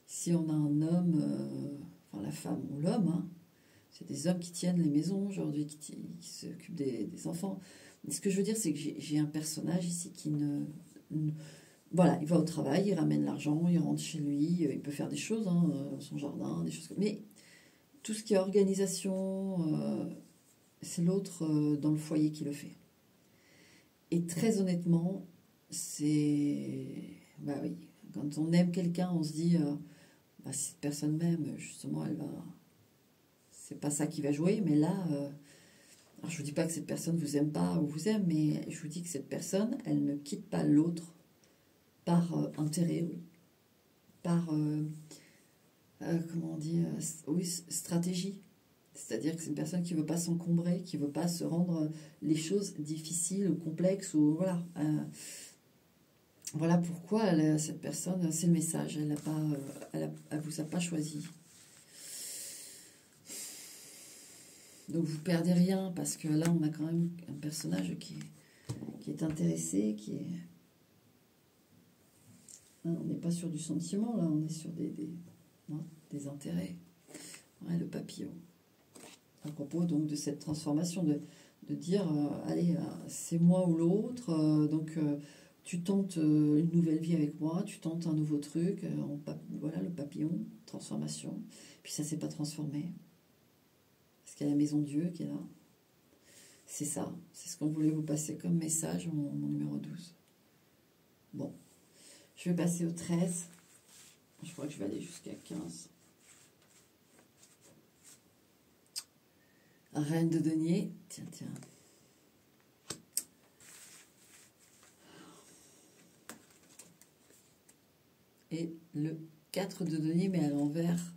Si on a un homme, enfin la femme ou l'homme, hein, c'est des hommes qui tiennent les maisons aujourd'hui, qui s'occupent des enfants. Mais ce que je veux dire, c'est que j'ai un personnage ici qui voilà, il va au travail, il ramène l'argent, il rentre chez lui, il peut faire des choses, hein, son jardin, des choses comme... Mais tout ce qui est organisation, c'est l'autre dans le foyer qui le fait. Et très honnêtement, c'est... Bah oui, quand on aime quelqu'un, on se dit, si cette personne m'aime, justement, elle va... C'est pas ça qui va jouer, mais là... alors je vous dis pas que cette personne vous aime pas ou vous aime, mais je vous dis que cette personne, elle ne quitte pas l'autre par intérêt, oui. Par, comment on dit, oui, stratégie. C'est-à-dire que c'est une personne qui ne veut pas s'encombrer, qui ne veut pas se rendre les choses difficiles ou complexes. Ou, voilà, voilà pourquoi cette personne, c'est le message. Elle vous a pas choisi. Donc vous perdez rien parce que là, on a quand même un personnage qui est intéressé, qui est... Hein, on n'est pas sur du sentiment, là, on est sur des intérêts. Ouais, le papillon. À propos donc de cette transformation, de dire, allez, c'est moi ou l'autre, donc tu tentes une nouvelle vie avec moi, tu tentes un nouveau truc, voilà le papillon, transformation, puis ça s'est pas transformé, parce qu'il y a la maison Dieu qui est là. C'est ça, c'est ce qu'on voulait vous passer comme message, mon numéro 12. Bon, je vais passer au 13, je crois que je vais aller jusqu'à 15. Reine de denier, tiens. Et le 4 de denier, mais à l'envers.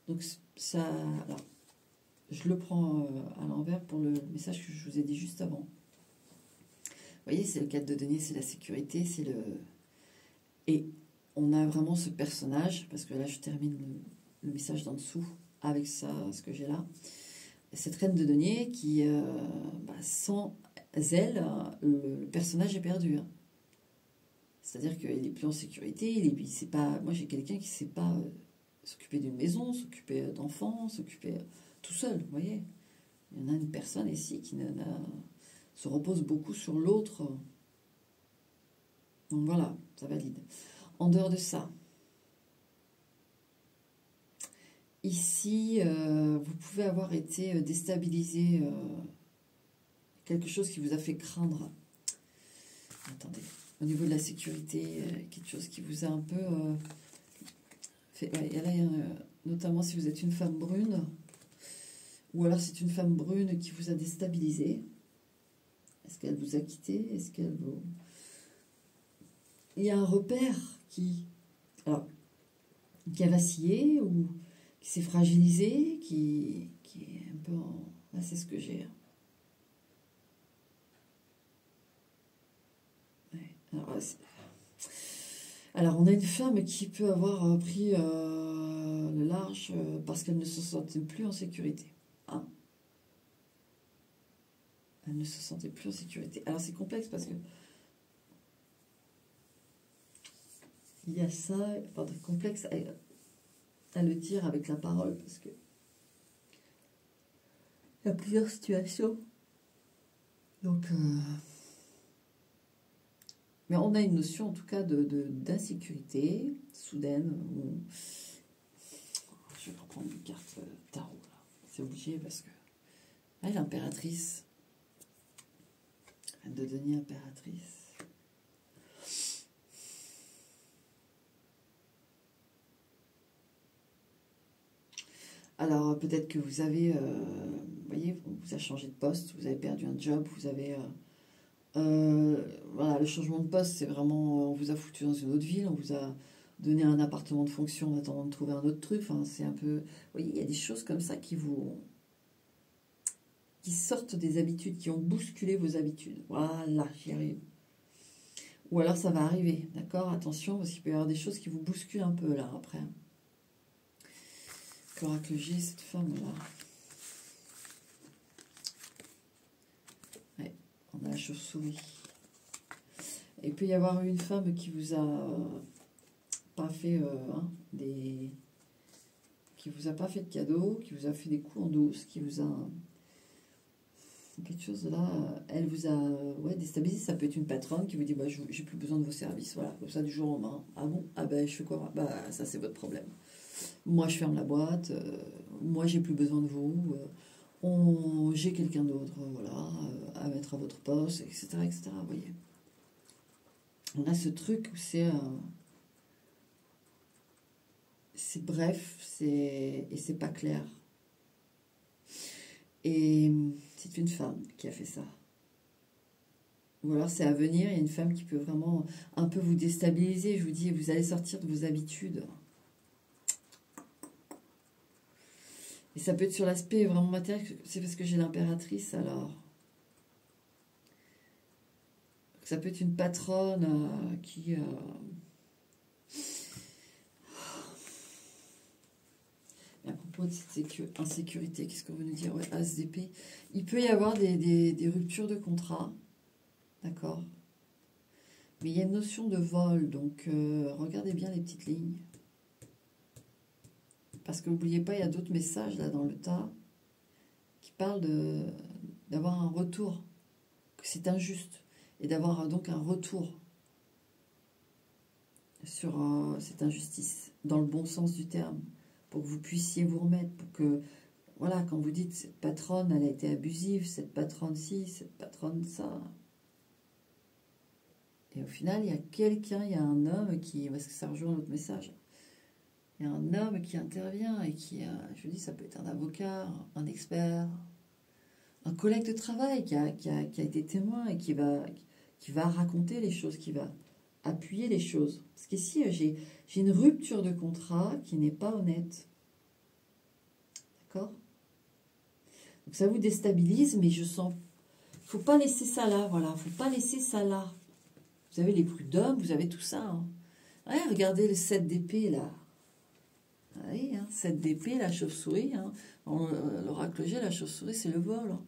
Donc ça, alors, je le prends à l'envers pour le message que je vous ai dit juste avant. Vous voyez, c'est le 4 de denier, c'est la sécurité, c'est le... Et on a vraiment ce personnage, parce que là, je termine le message d'en dessous avec ça, ce que j'ai là. Cette reine de denier qui, sans elle, le personnage est perdu. Hein. C'est-à-dire qu'il n'est plus en sécurité, il sait pas... Moi, j'ai quelqu'un qui ne sait pas s'occuper d'une maison, s'occuper d'enfants, s'occuper tout seul, vous voyez. Il y en a une personne ici qui se repose beaucoup sur l'autre. Donc voilà, ça valide. En dehors de ça, ici, vous pouvez avoir été déstabilisé, quelque chose qui vous a fait craindre. Attendez, au niveau de la sécurité, quelque chose qui vous a un peu fait... Ouais, et là, notamment si vous êtes une femme brune, ou alors c'est une femme brune qui vous a déstabilisé. Est-ce qu'elle vous a quitté? Est-ce qu'elle vous... Il y a un repère qui a vacillé ou qui s'est fragilisé, qui est un peu en... Là, c'est ce que j'ai. Ouais. Alors, on a une femme qui peut avoir pris le large parce qu'elle ne se sentait plus en sécurité. Hein? Elle ne se sentait plus en sécurité. Alors, c'est complexe parce que il y a ça, enfin, complexe à le dire avec la parole parce que Il y a plusieurs situations. Donc, mais on a une notion en tout cas d'insécurité soudaine. Je vais reprendre une carte tarot là. C'est obligé parce que l'impératrice. De devenir impératrice. Alors peut-être que vous avez, vous voyez, on vous a changé de poste, vous avez perdu un job, vous avez, voilà, le changement de poste, c'est vraiment, on vous a foutu dans une autre ville, on vous a donné un appartement de fonction en attendant de trouver un autre truc. Enfin, c'est un peu, vous voyez, il y a des choses comme ça qui sortent des habitudes, qui ont bousculé vos habitudes. Voilà, j'y arrive. Ou alors ça va arriver, d'accord? Attention, parce qu'il peut y avoir des choses qui vous bousculent un peu là après. L'oracle G, cette femme-là. Ouais, on a la chauve-souris. Et il peut y avoir une femme qui vous a pas fait qui vous a pas fait de cadeau, qui vous a fait des coups en douce, qui vous a quelque chose là, elle vous a déstabilisé. Ça peut être une patronne qui vous dit bah, j'ai plus besoin de vos services, voilà, comme ça du jour au lendemain. Ah bon? Ah ben je fais quoi? Bah ça c'est votre problème. Moi je ferme la boîte, moi j'ai plus besoin de vous, j'ai quelqu'un d'autre, voilà, à mettre à votre poste, etc. etc. Vous voyez. On a ce truc où c'est bref, et c'est pas clair. Et c'est une femme qui a fait ça. Ou alors c'est à venir, il y a une femme qui peut vraiment un peu vous déstabiliser. Je vous dis, vous allez sortir de vos habitudes. Et ça peut être sur l'aspect vraiment matériel, c'est parce que j'ai l'impératrice, alors. Ça peut être une patronne qui... à propos de cette insécurité, qu'est-ce qu'on veut nous dire? Ouais, As d'épée. Il peut y avoir des ruptures de contrat, d'accord? Mais il y a une notion de vol, donc regardez bien les petites lignes. Parce que n'oubliez pas, il y a d'autres messages là dans le tas qui parlent d'avoir un retour, que c'est injuste, et d'avoir donc un retour sur cette injustice, dans le bon sens du terme, pour que vous puissiez vous remettre, pour que, voilà, quand vous dites cette patronne, elle a été abusive, cette patronne ci, cette patronne ça. Et au final, il y a quelqu'un, il y a un homme qui, parce que ça rejoint l'autre message, il y a un homme qui intervient et qui, je vous dis, ça peut être un avocat, un expert, un collègue de travail qui a été témoin et qui va raconter les choses, qui va appuyer les choses. Parce qu'ici, j'ai une rupture de contrat qui n'est pas honnête. D'accord? Donc ça vous déstabilise, mais je sens... Il ne faut pas laisser ça là, voilà. Il ne faut pas laisser ça là. Vous avez les prud'hommes, vous avez tout ça. Hein. Ouais, regardez le 7 d'épée là. Oui, hein, 7 d'épée, la chauve-souris. Hein. L'oracle G, la chauve-souris, c'est le vol. Hein.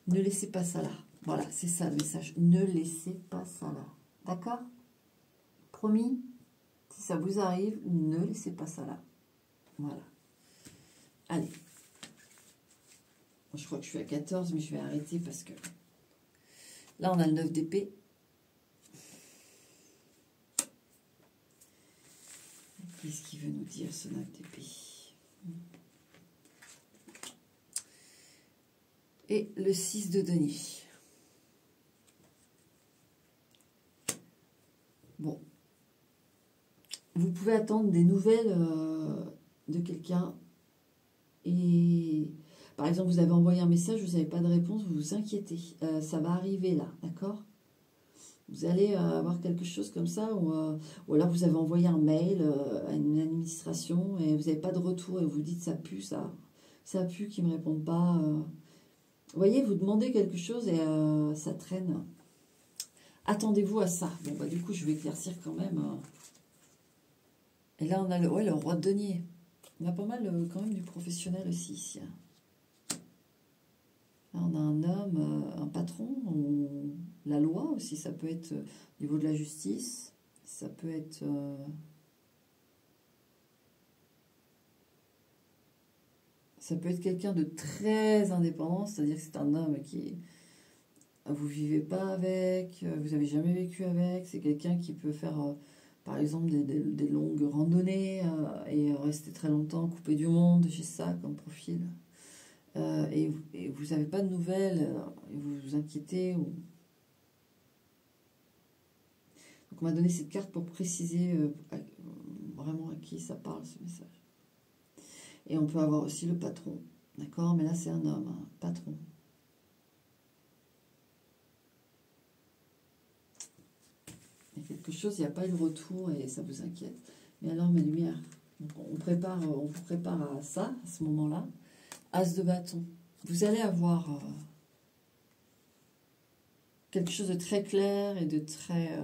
Ne laissez pas ça là. Voilà, c'est ça le message. Ne laissez pas ça là. D'accord? Promis, si ça vous arrive, ne laissez pas ça là. Voilà. Allez. Je crois que je suis à 14, mais je vais arrêter parce que... Là, on a le 9 d'épée. Qu'est-ce qu'il veut nous dire, ce 9 d'épée? Et le 6 de denier. Bon. Vous pouvez attendre des nouvelles de quelqu'un. Et par exemple, vous avez envoyé un message, vous n'avez pas de réponse, vous vous inquiétez. Ça va arriver là, d'accord? Vous allez avoir quelque chose comme ça, ou alors vous avez envoyé un mail à une administration et vous n'avez pas de retour et vous dites ça pue, ça pue qu'ils ne me répondent pas. Vous voyez, vous demandez quelque chose et ça traîne. Attendez-vous à ça. Bon, bah du coup, je vais éclaircir quand même. Et là, on a le roi de denier. On a pas mal quand même du professionnel aussi ici. Là, on a un homme, un patron, la loi aussi, ça peut être au niveau de la justice, ça peut être... Ça peut être quelqu'un de très indépendant, c'est-à-dire que c'est un homme qui vous vivez pas avec, vous n'avez jamais vécu avec. C'est quelqu'un qui peut faire, par exemple, des longues randonnées et rester très longtemps coupé du monde. J'ai ça comme profil. Et vous n'avez pas de nouvelles, et vous vous inquiétez. Donc on m'a donné cette carte pour préciser vraiment à qui ça parle, ce message. Et on peut avoir aussi le patron, d'accord? Mais là, c'est un homme, hein, patron. Il y a quelque chose, il n'y a pas eu de retour et ça vous inquiète. Mais alors, mes lumières, on vous prépare à ça, à ce moment-là. As de bâton. Vous allez avoir quelque chose de très clair et de très...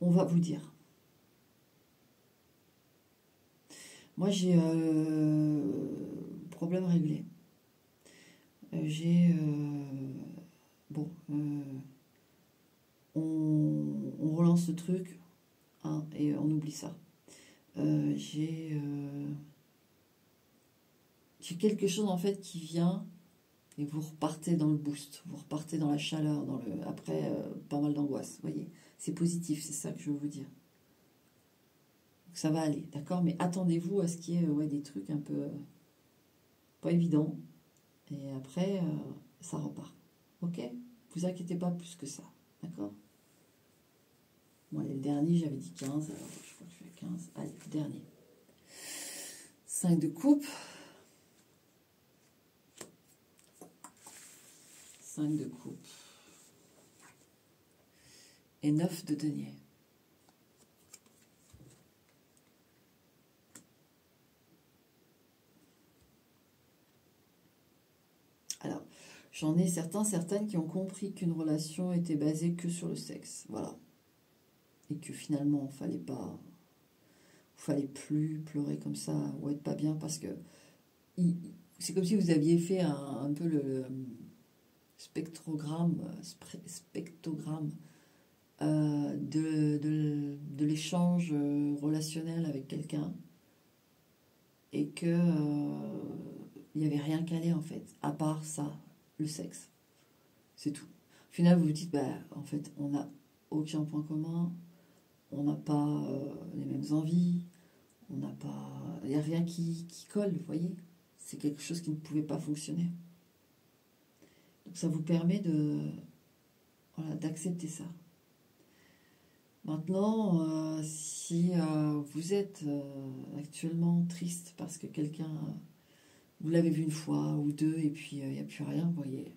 on va vous dire. Moi, j'ai problème réglé. J'ai... bon... on relance le truc hein, et on oublie ça. J'ai quelque chose en fait qui vient et vous repartez dans le boost, vous repartez dans la chaleur, après pas mal d'angoisse, vous voyez. C'est positif, c'est ça que je veux vous dire. Donc, ça va aller, d'accord? Mais attendez-vous à ce qu'il y ait des trucs un peu pas évidents. Et après, ça repart. Ok? Vous inquiétez pas plus que ça, d'accord? Bon, allez, le dernier, j'avais dit 15, alors je crois que je fais 15. Allez, le dernier. 5 de coupe. 5 de coupe. Et 9 de denier. Alors, j'en ai certaines qui ont compris qu'une relation était basée que sur le sexe. Voilà. Et que finalement, fallait plus pleurer comme ça ou être pas bien parce que c'est comme si vous aviez fait un peu le spectrogramme de l'échange relationnel avec quelqu'un et que il n'y avait rien calé en fait, à part ça, le sexe. C'est tout. Au final, vous vous dites, en fait, on n'a aucun point commun, on n'a pas les mêmes envies, il n'y a rien qui colle, vous voyez. C'est quelque chose qui ne pouvait pas fonctionner. Donc ça vous permet d'accepter ça. Maintenant, si vous êtes actuellement triste parce que quelqu'un, vous l'avez vu une fois ou deux et puis il n'y a plus rien, vous voyez,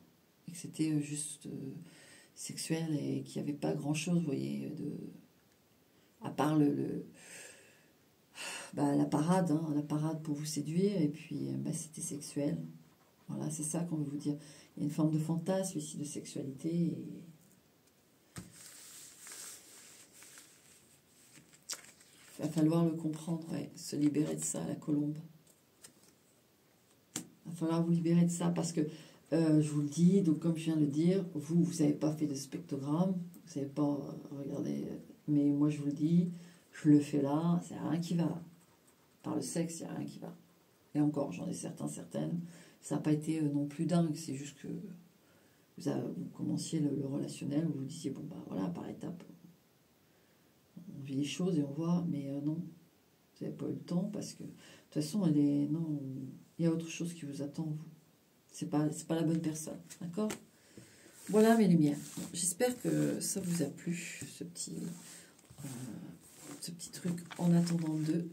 et que c'était juste sexuel et qu'il n'y avait pas grand-chose, vous voyez, à part la parade, hein, la parade pour vous séduire et puis c'était sexuel. Voilà, c'est ça qu'on veut vous dire. Il y a une forme de fantasme ici, de sexualité et il va falloir le comprendre, se libérer de ça, la colombe. Il va falloir vous libérer de ça parce que, je vous le dis, donc comme je viens de le dire, vous n'avez pas fait de spectrogramme, vous n'avez pas regardé, mais moi je vous le dis, je le fais là, c'est rien qui va. Par le sexe, il n'y a rien qui va. Et encore, j'en ai certaines, ça n'a pas été non plus dingue, c'est juste que vous commenciez le relationnel, vous vous disiez, bon voilà, par étapes, on vit les choses et on voit, mais non, vous n'avez pas eu le temps parce que de toute façon, il y a autre chose qui vous attend, vous. C'est pas la bonne personne, d'accord? Voilà mes lumières. J'espère que ça vous a plu, ce petit truc en attendant d'eux.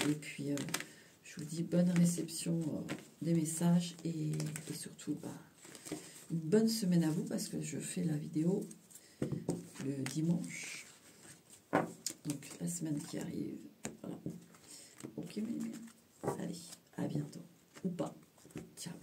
Et puis, je vous dis bonne réception des messages et surtout, une bonne semaine à vous parce que je fais la vidéo le dimanche. Donc, la semaine qui arrive. Voilà. Ok mes lumières. Allez, à bientôt. Ou pas. Ciao.